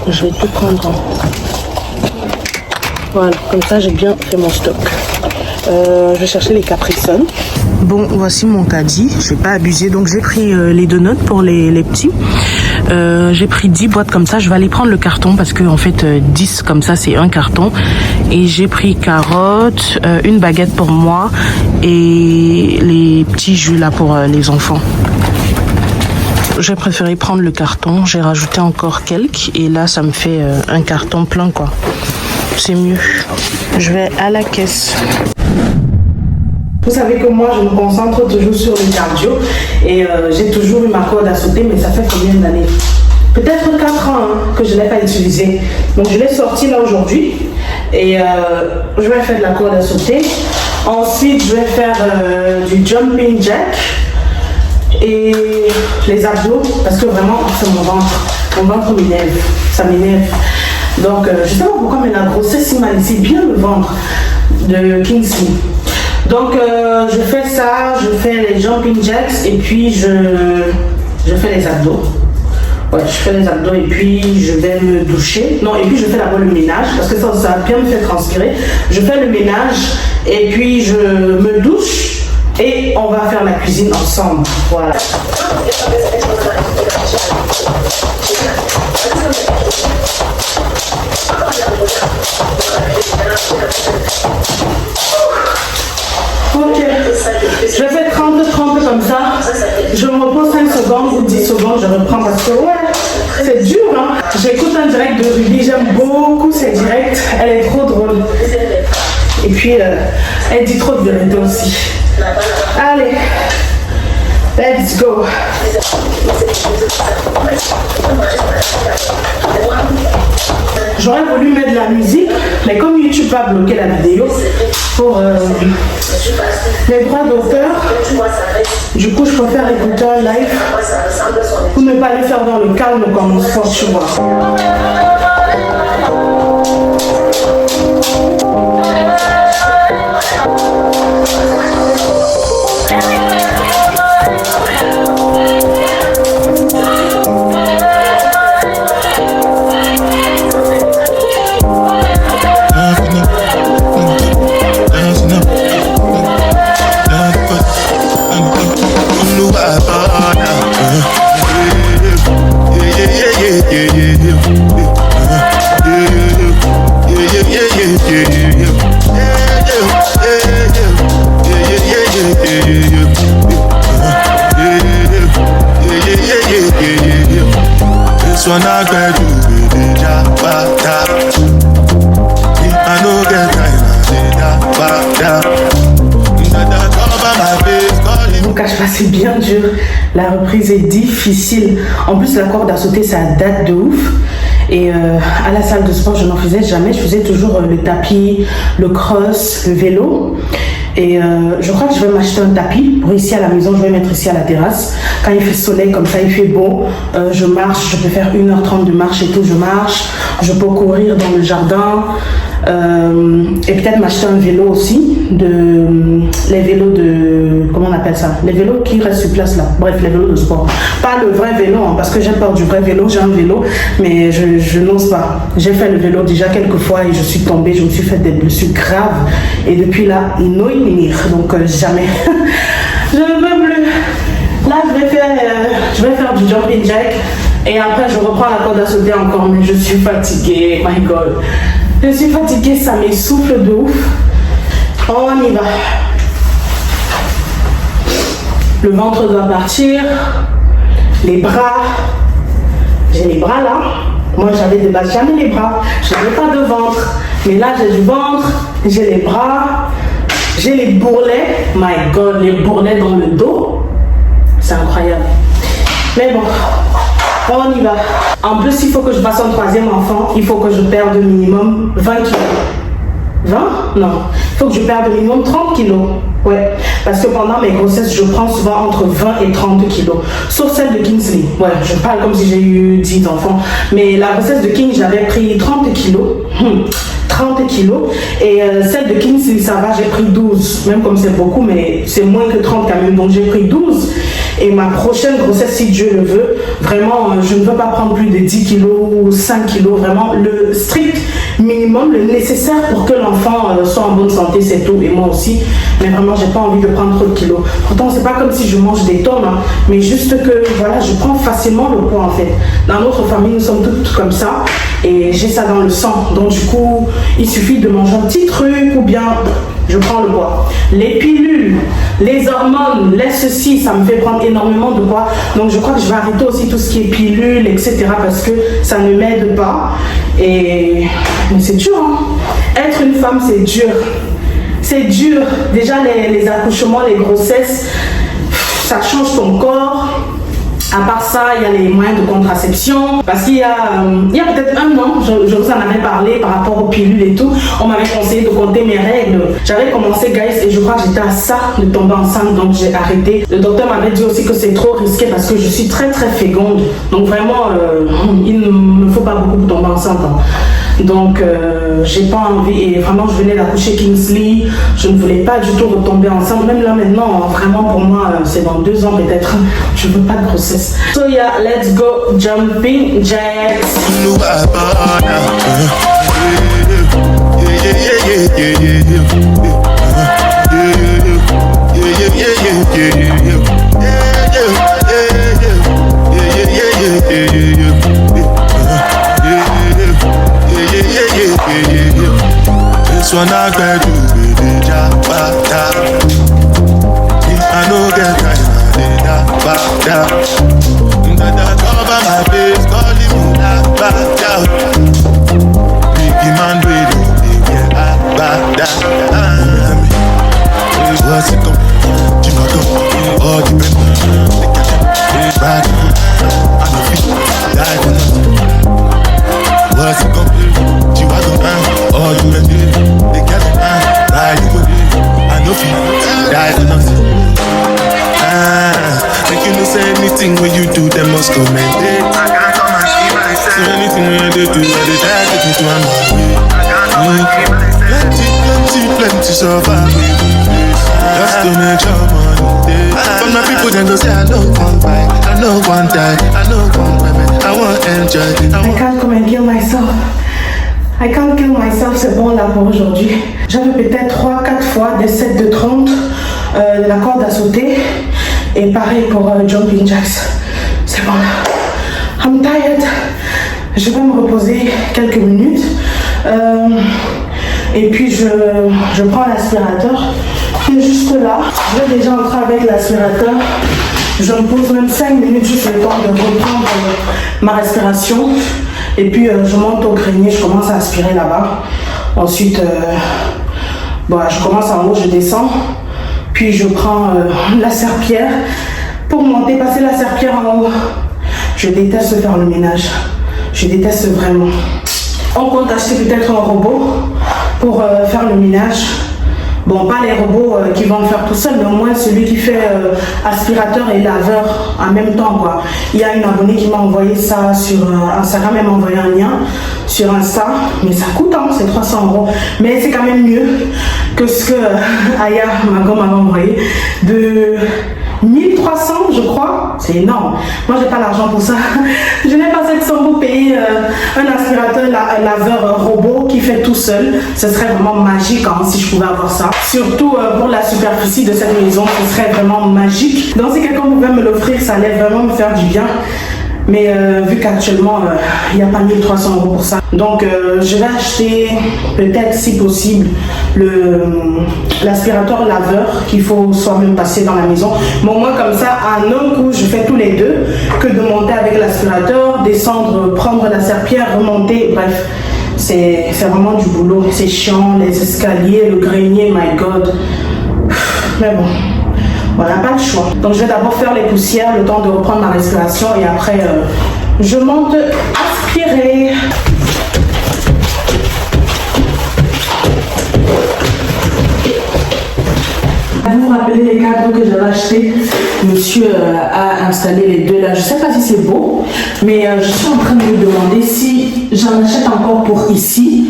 Speaker 1: Je vais tout prendre. Voilà, comme ça j'ai bien fait mon stock. Je vais chercher les Capri-Sun. Bon, voici mon caddie. Je vais pas abuser, donc j'ai pris les donuts pour les petits. J'ai pris 10 boîtes comme ça. Je vais aller prendre le carton parce que en fait 10 comme ça c'est un carton. Et j'ai pris carottes, une baguette pour moi et les petits jus là pour les enfants. J'ai préféré prendre le carton. J'ai rajouté encore quelques et là ça me fait un carton plein quoi. C'est mieux. Je vais à la caisse. Vous savez que moi, je me concentre toujours sur le cardio et j'ai toujours eu ma corde à sauter, mais ça fait combien d'années? Peut-être 4 ans que je ne l'ai pas utilisée. Donc, je l'ai sortie là aujourd'hui et je vais faire de la corde à sauter. Ensuite, je vais faire du jumping jack et les abdos parce que vraiment, c'est mon ventre. Mon ventre m'énerve, ça m'énerve. Donc, je ne sais pas pourquoi, mais la grossesse, il m'a laissé bien le ventre de Kingsley. Donc, je fais ça, je fais les jumping jacks et puis je fais les abdos.
Speaker 2: Ouais, je fais les abdos et puis je vais me doucher. Non, et puis je fais d'abord le ménage parce que ça va bien me faire transpirer. Je fais le ménage et puis je me douche et on va faire la cuisine ensemble. Voilà. Ok, je fais 30 comme ça, je me repose 5 secondes ou 10 secondes, je reprends parce que ouais, c'est dur hein. J'écoute un direct de Ruby, j'aime beaucoup ses directs, elle est trop drôle. Et puis elle dit trop de vérité aussi. Allez, let's go. J'aurais voulu mettre de la musique, mais comme YouTube va bloquer la vidéo pour les droits d'auteur, du coup je préfère écouter un live pour ne pas les faire dans le calme comme on sport, tu vois.
Speaker 5: This one I got you, baby, jabata. I know get time,
Speaker 2: Je vous cache pas, c'est bien dur. La reprise est difficile. En plus, la corde à sauter, ça date de ouf. Et à la salle de sport, je n'en faisais jamais. Je faisais toujours le tapis, le cross, le vélo. Et je crois que je vais m'acheter un tapis pour ici à la maison. Je vais mettre ici à la terrasse. Quand il fait soleil comme ça, il fait beau. Je marche, je peux faire 1h30 de marche et tout. Je marche, je peux courir dans le jardin. Et peut-être m'acheter un vélo aussi, les vélos de, comment on appelle ça, les vélos qui restent sur place là, bref, les vélos de sport, pas le vrai vélo hein, parce que j'ai peur du vrai vélo. J'ai un vélo mais je n'ose pas. J'ai fait le vélo déjà quelques fois et je suis tombée, je me suis fait des blessures graves et depuis là, no inir, donc jamais. Je ne peux plus. Là je vais faire du jumping jack et après je reprends la corde à sauter encore, mais je suis fatiguée, my god. Je suis fatiguée, ça m'essouffle de ouf. On y va. Le ventre doit partir. Les bras. J'ai les bras là. Moi j'avais de base jamais les bras. Je n'avais pas de ventre. Mais là j'ai du ventre. J'ai les bras. J'ai les bourrelets. My god, les bourrelets dans le dos. C'est incroyable. Mais bon. On y va. En plus, il faut que je fasse un troisième enfant. Il faut que je perde minimum 20 kilos. 20? Non. Il faut que je perde minimum 30 kilos. Ouais. Parce que pendant mes grossesses, je prends souvent entre 20 et 30 kilos. Sauf celle de Kingsley. Ouais, je parle comme si j'ai eu 10 enfants. Mais la grossesse de King, j'avais pris 30 kilos. 30 kilos. Et celle de Kingsley, ça va, j'ai pris 12. Même comme c'est beaucoup, mais c'est moins que 30 quand même. Donc j'ai pris 12. Et ma prochaine grossesse, si Dieu le veut, vraiment, je ne veux pas prendre plus de 10 kilos ou 5 kilos. Vraiment, le strict minimum, le nécessaire pour que l'enfant soit en bonne santé, c'est tout. Et moi aussi. Mais vraiment, j'ai pas envie de prendre trop de kilos. Pourtant, c'est pas comme si je mange des tonnes, hein, mais juste que, voilà, je prends facilement le poids, en fait. Dans notre famille, nous sommes toutes comme ça. Et j'ai ça dans le sang. Donc, du coup, il suffit de manger un petit truc ou bien je prends le poids. Les pilules, les hormones, les ceci, ça me fait prendre énormément de poids. Donc, je crois que je vais arrêter aussi tout ce qui est pilules, etc. parce que ça ne m'aide pas. Et mais c'est dur, hein. Être une femme, c'est dur. C'est dur. Déjà, les accouchements, les grossesses, ça change ton corps. À part ça, il y a les moyens de contraception. Parce qu'il y a peut-être un an, je vous en avais parlé par rapport aux pilules et tout. On m'avait conseillé de compter mes règles. J'avais commencé, guys, et je crois que j'étais à ça de tomber enceinte, donc j'ai arrêté. Le docteur m'avait dit aussi que c'est trop risqué parce que je suis très très féconde. Donc vraiment, il ne me faut pas beaucoup pour tomber enceinte. Hein. Donc j'ai pas envie, et vraiment je venais d'accoucher Kingsley, je ne voulais pas du tout retomber enceinte. Même là maintenant, vraiment pour moi c'est dans 2 ans peut-être, je veux pas de grossesse. So yeah, let's go jumping jacks.
Speaker 5: This one I got you with the jabata. I know get time, I did that. That cover my face, calling me that bata. Biggie man, we don't think yeah, bata. What's it come? Jimmy, all the men, they catch back. I know people die for nothing. What's it come? All you men, they get it, die for it. I know people die for nothing. Make you know say anything when you do, they must commend it. I can't come and see myself. So anything when they do, they try to take me to another way. I can't come and see myself. Plenty survive. Just to make your money. But my people then go say I know one fight, I know one die, I know one women, I want enjoy.
Speaker 2: I can't come and kill myself. I can't kill myself, c'est bon là pour aujourd'hui. J'avais peut-être 3-4 fois des sets de 30, de la corde à sauter. Et pareil pour jumping jacks. C'est bon là. I'm tired. Je vais me reposer quelques minutes. Et puis je prends l'aspirateur. Qui est juste là. Je vais déjà entrer avec l'aspirateur. Je me pose même 5 minutes juste le temps de reprendre ma respiration. Et puis je monte au grenier, je commence à aspirer là-bas. Ensuite, je commence en haut, je descends. Puis je prends la serpillière pour monter, passer la serpillière en haut. Je déteste faire le ménage. Je déteste vraiment. On compte acheter peut-être un robot pour faire le ménage. Bon, pas les robots qui vont le faire tout seul, mais au moins celui qui fait aspirateur et laveur en même temps, quoi. Il y a une abonnée qui m'a envoyé ça sur Instagram, elle m'a envoyé un lien sur Insta, mais ça coûte, hein, c'est 300 €. Mais c'est quand même mieux que ce que Aya, ma gomme, m'avait envoyé, de 1300, je crois. C'est énorme. Moi, j'ai pas l'argent pour ça. Je n'ai pas 700 € pour payer un aspirateur laveur robot qui fait tout seul. Ce serait vraiment magique hein, si je pouvais avoir ça. Surtout pour la superficie de cette maison, ce serait vraiment magique. Donc, si quelqu'un pouvait me l'offrir, ça allait vraiment me faire du bien. Mais vu qu'actuellement, il n'y a pas 1300 € pour ça. Donc, je vais acheter peut-être, si possible, l'aspirateur laveur qu'il faut soi-même passer dans la maison. Mais au moins, comme ça, en un coup, je fais tous les deux. Que de monter avec l'aspirateur, descendre, prendre la serpillière, remonter, bref. C'est vraiment du boulot. C'est chiant, les escaliers, le grenier, my God. Mais bon. On n'a pas le choix. Donc je vais d'abord faire les poussières, le temps de reprendre ma respiration et après je monte aspirer. Vous vous rappelez les cadres que j'avais achetés? Monsieur a installé les deux là. Je ne sais pas si c'est beau, mais je suis en train de me demander si j'en achète encore pour ici.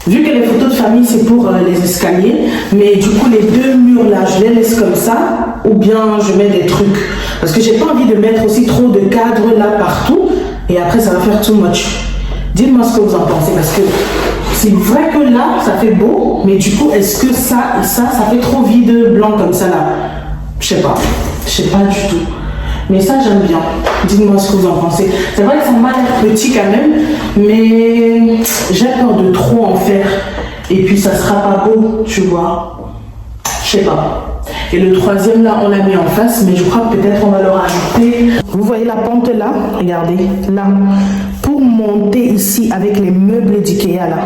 Speaker 2: Vu que les photos de famille c'est pour les escaliers, mais du coup les deux murs là je les laisse comme ça ou bien je mets des trucs parce que j'ai pas envie de mettre aussi trop de cadres là partout et après ça va faire too much. Dites-moi ce que vous en pensez parce que c'est vrai que là ça fait beau mais du coup est-ce que ça fait trop vide blanc comme ça là? Je sais pas du tout. Mais ça, j'aime bien. Dites-moi ce que vous en pensez. C'est vrai que ça m'a l'air petit quand même, mais j'ai peur de trop en faire. Et puis, ça sera pas beau, tu vois. Je sais pas. Et le troisième, là, on l'a mis en face, mais je crois que peut-être on va le rajouter. Vous voyez la pente là? Regardez, là. Pour monter ici avec les meubles d'Ikea, là.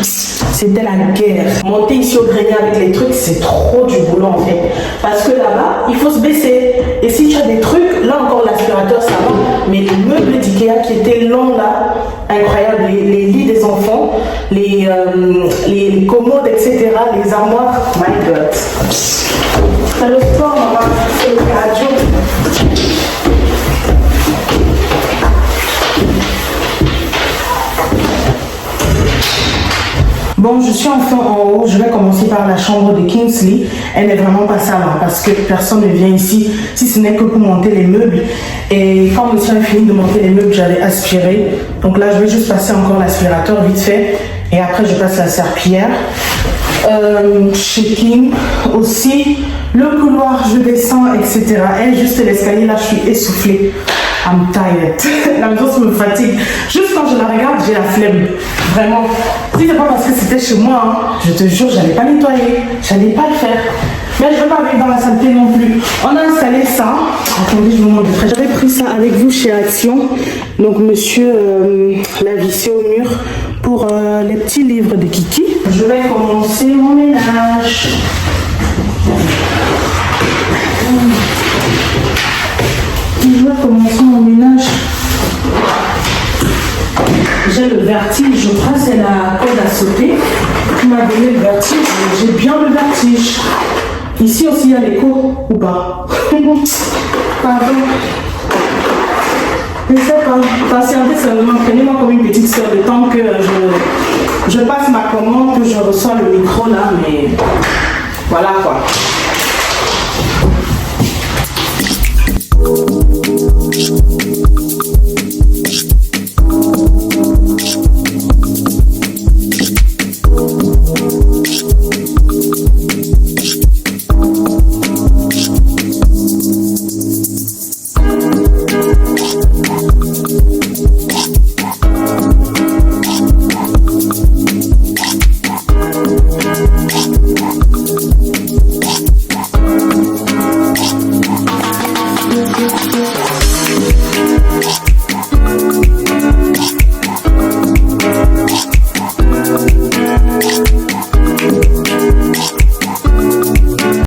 Speaker 2: C'était la guerre. Monter ici au grenier avec les trucs, c'est trop du boulot en fait. Parce que là-bas, il faut se baisser. Et si tu as des trucs, là encore l'aspirateur ça va. Mais les meubles d'Ikea qui étaient longs là, incroyable. Les lits des enfants, les commodes, etc. Les armoires. My God. C'est le sport, maman. C'est le cardio. Bon, je suis enfin en haut. Je vais commencer par la chambre de Kingsley. Elle n'est vraiment pas sale hein, parce que personne ne vient ici si ce n'est que pour monter les meubles. Et quand monsieur a fini de monter les meubles, j'allais aspirer. Donc là, je vais juste passer encore l'aspirateur vite fait. Et après, je passe la serpillière. Chez King aussi, le couloir, je descends, etc. Et juste l'escalier, là, je suis essoufflée. I'm tired. La maison me fatigue. Juste quand je la regarde, j'ai la flemme. Vraiment. Si c'est pas parce que c'était chez moi, hein, je te jure, j'allais pas nettoyer. J'allais pas le faire. Mais je ne vais pas vivre dans la saleté non plus. On a installé ça. Attendez, je vous montre de près. J'avais pris ça avec vous chez Action. Donc, monsieur l'a vissé au mur pour les petits livres de Kiki. Je vais commencer mon ménage. Je vais commencer mon ménage. J'ai le vertige, je crois que c'est la corde à sauter qui m'a donné le vertige. J'ai bien le vertige. Ici aussi il y a l'écho ou pas? Pardon. Je ne sais pas. Patientez seulement, prenez-moi comme une petite soeur de temps que je passe ma commande, que je reçois le micro là, mais voilà quoi.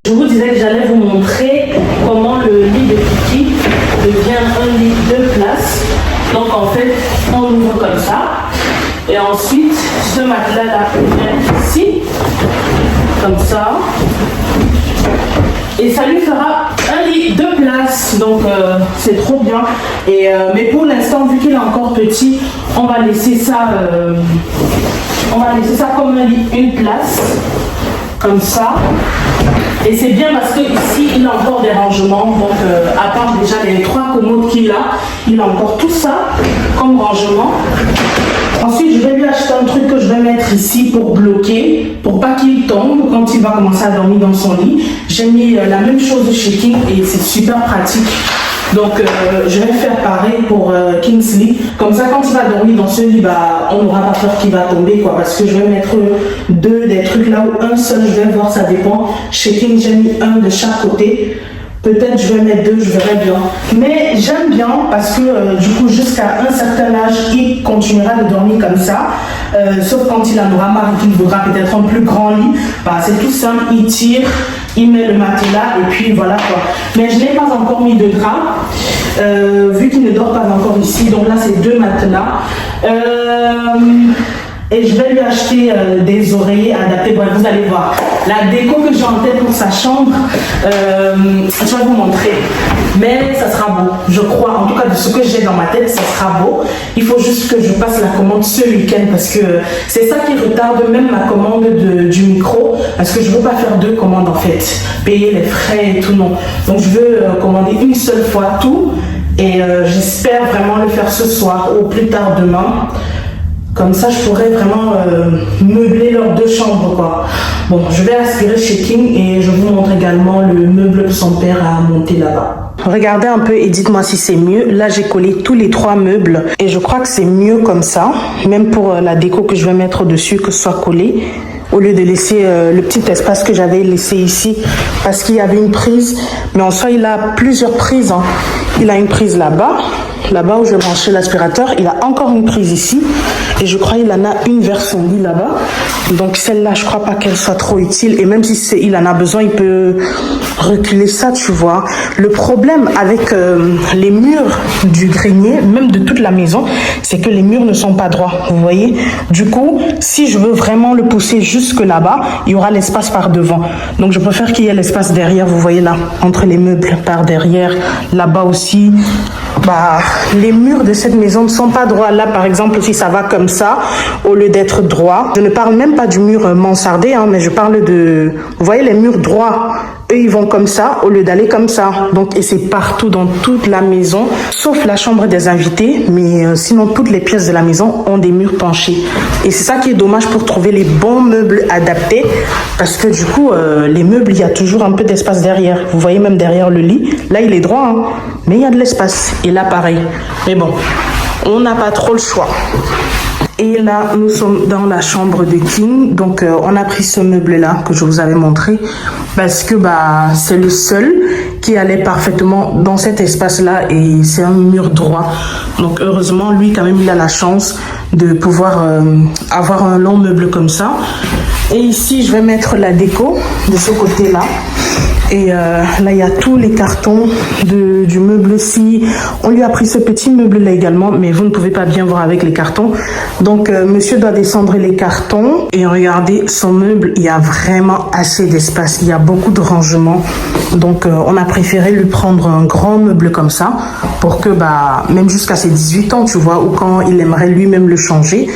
Speaker 2: Je vous disais que j'allais vous montrer comment le lit de Kiki devient un lit de place. Donc en fait, on l'ouvre comme ça. Et ensuite, ce matelas-là vient ici, comme ça. Et ça lui fera un lit de place. Donc c'est trop bien. Mais pour l'instant, vu qu'il est encore petit, on va laisser ça comme un lit, une place. Comme ça. Et c'est bien parce que ici il a encore des rangements. Donc à part déjà les 3 commodes qu'il a, il a encore tout ça comme rangement. Ensuite je vais lui acheter un truc que je vais mettre ici pour bloquer, pour pas qu'il tombe quand il va commencer à dormir dans son lit. J'ai mis la même chose chez King et c'est super pratique. Donc je vais faire pareil pour Kingsley. Comme ça quand il va dormir dans ce lit, on n'aura pas peur qu'il va tomber quoi. Parce que je vais mettre 2 des trucs là où un seul, je vais voir, ça dépend. Chez King j'ai mis un de chaque côté. Peut-être je vais mettre 2, je verrai bien. Mais j'aime bien parce que du coup jusqu'à un certain âge, il continuera de dormir comme ça. Sauf quand il en aura marre et qu'il voudra peut-être un plus grand lit. C'est tout simple, il tire, il met le matelas et puis voilà quoi. Mais je n'ai pas encore mis de drap. Vu qu'il ne dort pas encore ici. Donc là c'est 2 matelas. Et je vais lui acheter des oreillers adaptés. Bref, vous allez voir. La déco que j'ai en tête pour sa chambre, je vais vous montrer. Mais ça sera beau, je crois. En tout cas, de ce que j'ai dans ma tête, ça sera beau. Il faut juste que je passe la commande ce week-end parce que c'est ça qui retarde même ma commande du micro. Parce que je ne veux pas faire 2 commandes en fait. Payer les frais et tout, non. Donc je veux commander une seule fois tout. Et j'espère vraiment le faire ce soir ou plus tard demain. Comme ça, je pourrais vraiment meubler leurs 2 chambres, quoi. Bon, je vais aspirer chez King et je vous montre également le meuble que son père a monté là-bas. Regardez un peu et dites-moi si c'est mieux. Là, j'ai collé tous les 3 meubles et je crois que c'est mieux comme ça. Même pour la déco que je vais mettre dessus, que ce soit collé. Au lieu de laisser le petit espace que j'avais laissé ici parce qu'il y avait une prise. Mais en soi, il a plusieurs prises. Hein. Il a une prise là-bas où je vais brancher l'aspirateur. Il a encore une prise ici. Et je crois qu'il en a une vers son lit là-bas. Donc celle-là, je crois pas qu'elle soit trop utile. Et même si il en a besoin, il peut reculer ça, tu vois. Le problème avec les murs du grenier, même de toute la maison, c'est que les murs ne sont pas droits. Vous voyez? Du coup, si je veux vraiment le pousser jusque là-bas, il y aura l'espace par devant. Donc je préfère qu'il y ait l'espace derrière, vous voyez là, entre les meubles par derrière, là-bas aussi. Les murs de cette maison ne sont pas droits. Là, par exemple, si ça va comme
Speaker 1: ça au lieu d'être droit. Je ne parle même pas du mur mansardé, hein, mais je parle de... Vous voyez les murs droits, eux ils vont comme ça au lieu d'aller comme ça. Donc, et c'est partout dans toute la maison, sauf la chambre des invités, mais sinon toutes les pièces de la maison ont des murs penchés. Et c'est ça qui est dommage pour trouver les bons meubles adaptés, parce que du coup, les meubles, il y a toujours un peu d'espace derrière. Vous voyez même derrière le lit, là il est droit, hein, mais il y a de l'espace. Et là pareil. Mais bon, on n'a pas trop le choix. Et là, nous sommes dans la chambre de King. Donc, on a pris ce meuble-là que je vous avais montré parce que c'est le seul qui allait parfaitement dans cet espace-là et c'est un mur droit. Donc, heureusement, lui, quand même, il a la chance de pouvoir avoir un long meuble comme ça. Et ici, je vais mettre la déco de ce côté-là. Et là, il y a tous les cartons du meuble-ci. On lui a pris ce petit meuble-là également, mais vous ne pouvez pas bien voir avec les cartons. Donc, monsieur doit descendre les cartons. Et regardez, son meuble, il y a vraiment assez d'espace. Il y a beaucoup de rangement. Donc, on a préféré lui prendre un grand meuble comme ça pour que, même jusqu'à ses 18 ans, tu vois, ou quand il aimerait lui-même le changer.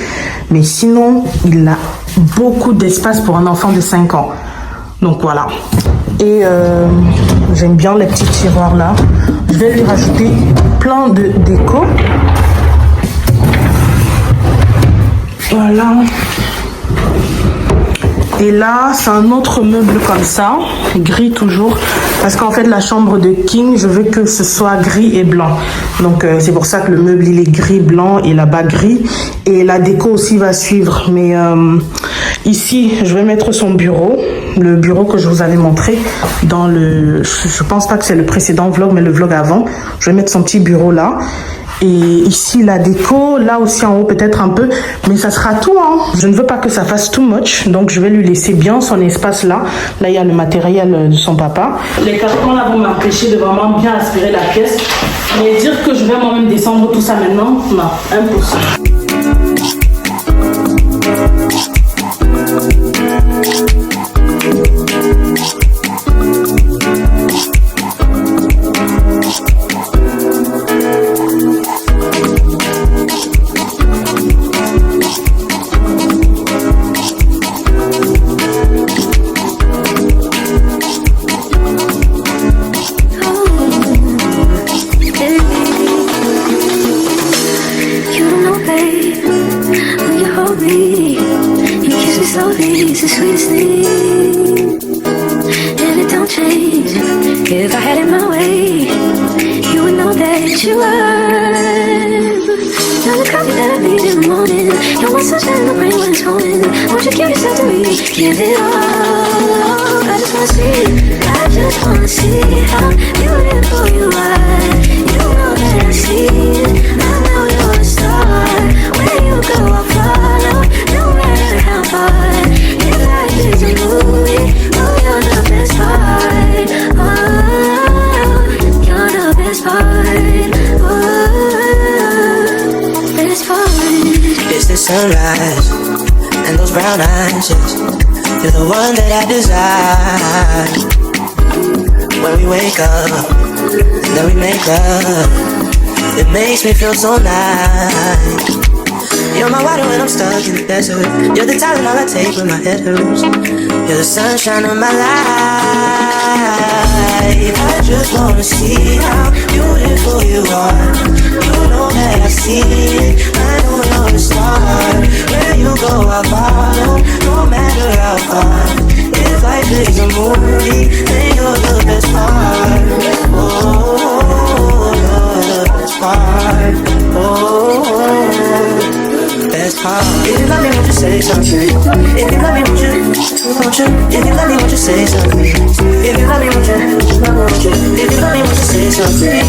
Speaker 1: Mais sinon, il a beaucoup d'espace pour un enfant de 5 ans. Donc, voilà. Et j'aime bien les petits tiroirs là. Je vais lui rajouter plein de déco. Voilà. Et là, c'est un autre meuble comme ça, gris toujours. Parce qu'en fait, la chambre de King, je veux que ce soit gris et blanc. Donc, c'est pour ça que le meuble, il est gris, blanc et là-bas gris. Et la déco aussi va suivre. Mais ici, je vais mettre son bureau. Le bureau que je vous avais montré dans le... Je pense pas que c'est le précédent vlog, mais le vlog avant. Je vais mettre son petit bureau là. Et ici, la déco, là aussi en haut peut-être un peu, mais ça sera tout, hein. Je ne veux pas que ça fasse too much, donc je vais lui laisser bien son espace là. Là, il y a le matériel de son papa. Les cartons là vont m'empêcher de vraiment bien aspirer la pièce. Mais dire que je vais moi-même descendre tout ça maintenant, non, impossible.
Speaker 6: Give it all. I just wanna see how beautiful you are. You know that I see it. I know you're a star. Where you go, I'll follow. No matter how far. If life is a movie, oh, you're the best part. Oh, you're the best part. Oh, best part.
Speaker 7: It's the sunrise and those brown eyes, yes. You're the one that I desire. When we wake up, then we make love. It makes me feel so nice. You're my water when I'm stuck in the desert. You're the Tylenol I take when my head hurts. You're the sunshine of my life. I just wanna see how beautiful you are. You know that I see it. I know you're a star. Where you go, I'll follow. No matter how far. If life is a movie, then you're the best part. Oh, you're the best part. Oh, best part. If you love me, won't you say something? If you love me, won't you? If you love me, won't you say something? If you love me, won't you? If you love me, won't you say something?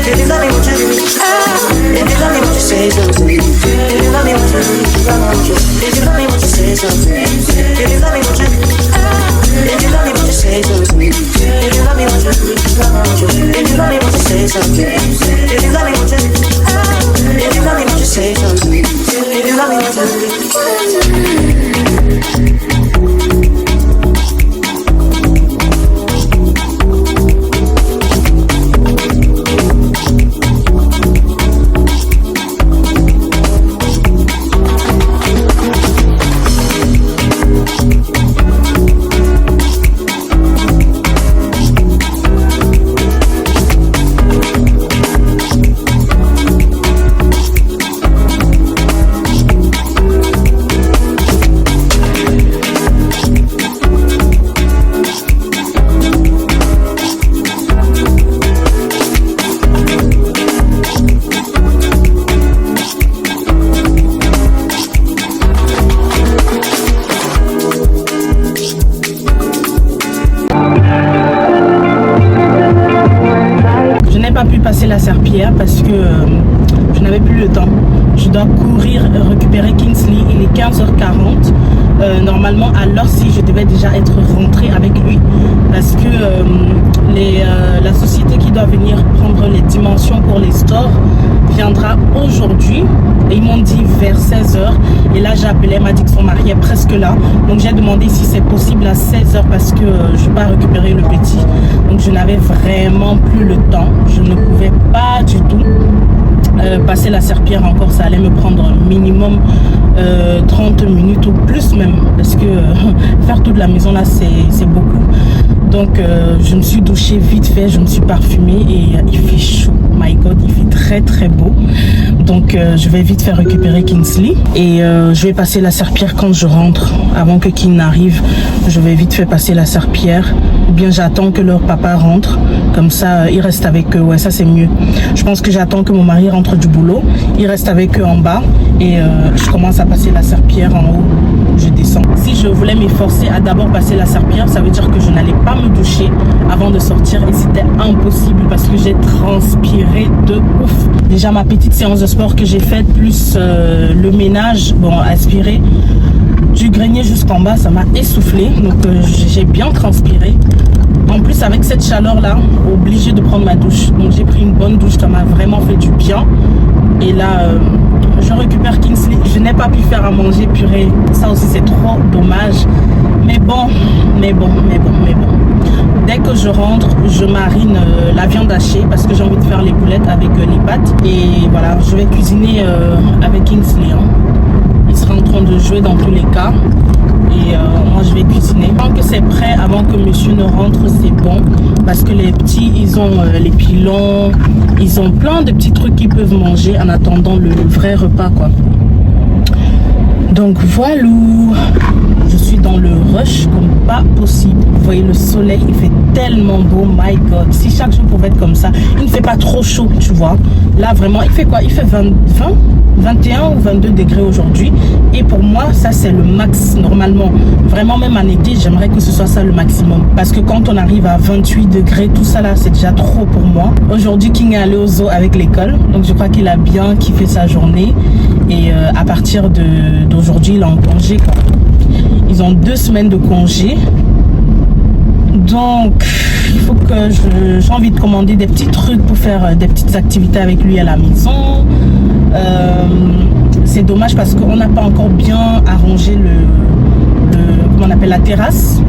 Speaker 7: If you love me, won't you? If you love me, won't you say something? If you love me, won't you? If you love me, won't you say something? If you love me, won't you? If you love me, won't you say something? If you love me, won't you? If you love me, won't you say something? If you love me, won't you? If you love me, won't you say something? If you love me, won't you?
Speaker 2: pas pu passer la serpillière parce que je n'avais plus le temps. Je dois courir récupérer Kingsley. Il est 15h40. Normalement, à l'heure-ci, je devais déjà être rentrée avec lui parce que la société qui doit venir prendre les dimensions pour les stores viendra aujourd'hui. Et ils m'ont dit vers 16h. Et là, j'ai appelé, elle m'a dit que son mari est presque là. Donc, j'ai demandé si c'est possible à 16h parce que je ne vais pas récupérer le petit. Donc, je n'avais vraiment plus le temps. Je ne pouvais pas du tout passer la serpillière encore. Ça allait me prendre minimum 30 minutes ou plus même. Parce que faire toute la maison là, c'est beaucoup. Donc, je me suis douchée vite fait. Je me suis parfumée et il fait chaud. My God, il fait très très beau. Donc je vais vite faire récupérer Kingsley et je vais passer la serpillière quand je rentre avant que King n'arrive. Je vais vite faire passer la serpillière ou bien j'attends que leur papa rentre, comme ça il reste avec eux. Ouais, ça c'est mieux. Je pense que j'attends que mon mari rentre du boulot, il reste avec eux en bas et je commence à passer la serpillière en haut. Je descends. Si je voulais m'efforcer à d'abord passer la serpillière, ça veut dire que je n'allais pas me doucher avant de sortir et c'était impossible parce que j'ai transpiré de ouf. Déjà ma petite séance de sport que j'ai faite plus le ménage, bon, aspiré du grenier jusqu'en bas, ça m'a essoufflé. Donc j'ai bien transpiré. En plus avec cette chaleur là, obligée de prendre ma douche. Donc j'ai pris une bonne douche, ça m'a vraiment fait du bien. Et là je récupère Kingsley. Je n'ai pas pu faire à manger, purée. Ça aussi c'est trop dommage. Mais bon. Dès que je rentre, je marine la viande hachée parce que j'ai envie de faire les boulettes avec les pâtes. Et voilà, je vais cuisiner avec Kingsley. Hein. Il sera en train de jouer dans tous les cas. Et moi, je vais cuisiner. Tant que c'est prêt, avant que monsieur ne rentre, c'est bon. Parce que les petits, ils ont les pilons. Ils ont plein de petits trucs qu'ils peuvent manger en attendant le vrai repas, quoi. Donc voilà, je suis dans le rush comme pas possible. Vous voyez le soleil, il fait tellement beau, my God. Si chaque jour pouvait être comme ça, il ne fait pas trop chaud, tu vois. Là vraiment, il fait quoi? Il fait 21 ou 22 degrés aujourd'hui. Et pour moi, ça c'est le max normalement. Vraiment, même en été, j'aimerais que ce soit ça le maximum. Parce que quand on arrive à 28 degrés, tout ça là, c'est déjà trop pour moi. Aujourd'hui, King est allé au zoo avec l'école. Donc je crois qu'il a bien kiffé sa journée. Et à partir d'aujourd'hui, il est en congé, quoi. Ils ont 2 semaines de congé. Donc, il faut que j'ai envie de commander des petits trucs pour faire des petites activités avec lui à la maison. C'est dommage parce qu'on n'a pas encore bien arrangé comment on appelle, la terrasse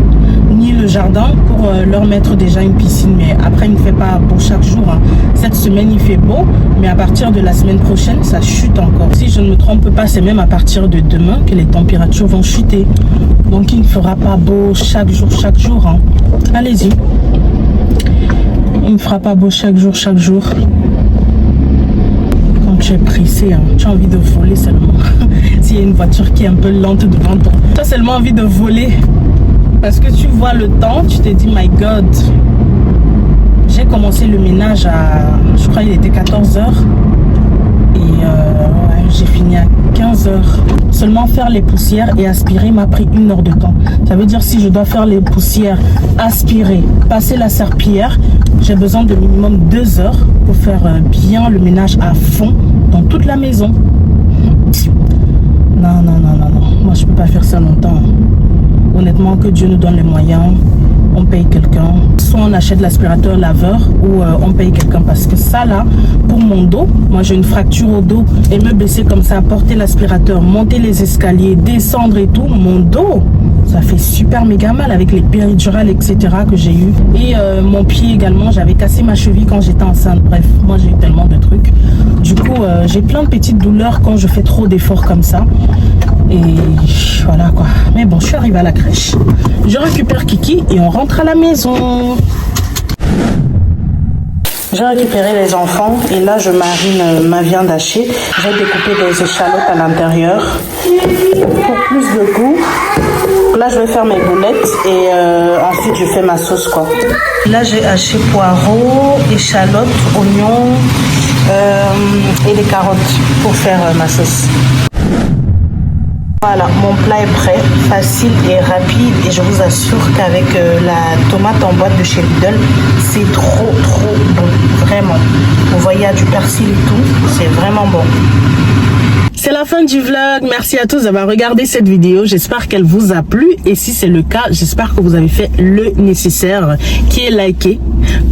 Speaker 2: ni le jardin pour leur mettre déjà une piscine. Mais après, il ne fait pas beau chaque jour. Hein. Cette semaine, il fait beau. Mais à partir de la semaine prochaine, ça chute encore. Si je ne me trompe pas, c'est même à partir de demain que les températures vont chuter. Donc, il ne fera pas beau chaque jour. Hein. Allez-y. Il ne fera pas beau chaque jour. Quand tu es pressé, hein, tu as envie de voler seulement. S'il y a une voiture qui est un peu lente devant toi, tu as seulement envie de voler. Parce que tu vois le temps, tu te dis, my God. J'ai commencé le ménage je crois qu'il était 14h. Et ouais, j'ai fini à 15h. Seulement faire les poussières et aspirer m'a pris 1 heure de temps. Ça veut dire si je dois faire les poussières, aspirer, passer la serpillière, j'ai besoin de minimum 2 heures pour faire bien le ménage à fond dans toute la maison. Non. Moi, je peux pas faire ça longtemps. Honnêtement, que Dieu nous donne les moyens. On paye quelqu'un. Soit on achète l'aspirateur laveur ou on paye quelqu'un. Parce que ça là, pour mon dos, moi j'ai une fracture au dos. Et me baisser comme ça, porter l'aspirateur, monter les escaliers, descendre et tout, mon dos, ça fait super méga mal avec les péridurales, etc. que j'ai eu. Et mon pied également, j'avais cassé ma cheville quand j'étais enceinte. Bref, moi j'ai eu tellement de trucs. Du coup, j'ai plein de petites douleurs quand je fais trop d'efforts comme ça. Et voilà quoi. Mais bon, je suis arrivée à la crèche. Je récupère Kiki et on rentre à la maison. J'ai récupéré les enfants et là je marine ma viande hachée. J'ai découpé des échalotes à l'intérieur pour plus de goût. Là je vais faire mes boulettes et ensuite je fais ma sauce quoi. Là j'ai haché poireaux, échalotes, oignons et des carottes pour faire ma sauce. Voilà, mon plat est prêt, facile et rapide et je vous assure qu'avec la tomate en boîte de chez Lidl, c'est trop bon, vraiment.
Speaker 1: vraiment. Vous voyez, il y a du persil et tout, c'est vraiment bon. C'est la fin du vlog. Merci à tous d'avoir regardé cette vidéo. J'espère qu'elle vous a plu. Et si c'est le cas, j'espère que vous avez fait le nécessaire, qui est liker,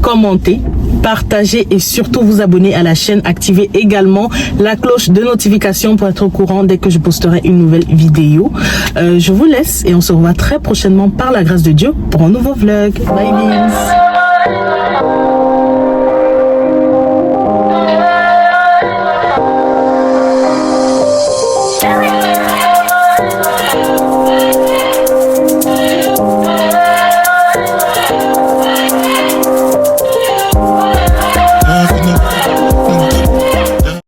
Speaker 1: commenter, partager et surtout vous abonner à la chaîne. Activez également la cloche de notification pour être au courant dès que je posterai une nouvelle vidéo. Je vous laisse et on se revoit très prochainement par la grâce de Dieu pour un nouveau vlog. Bye beans.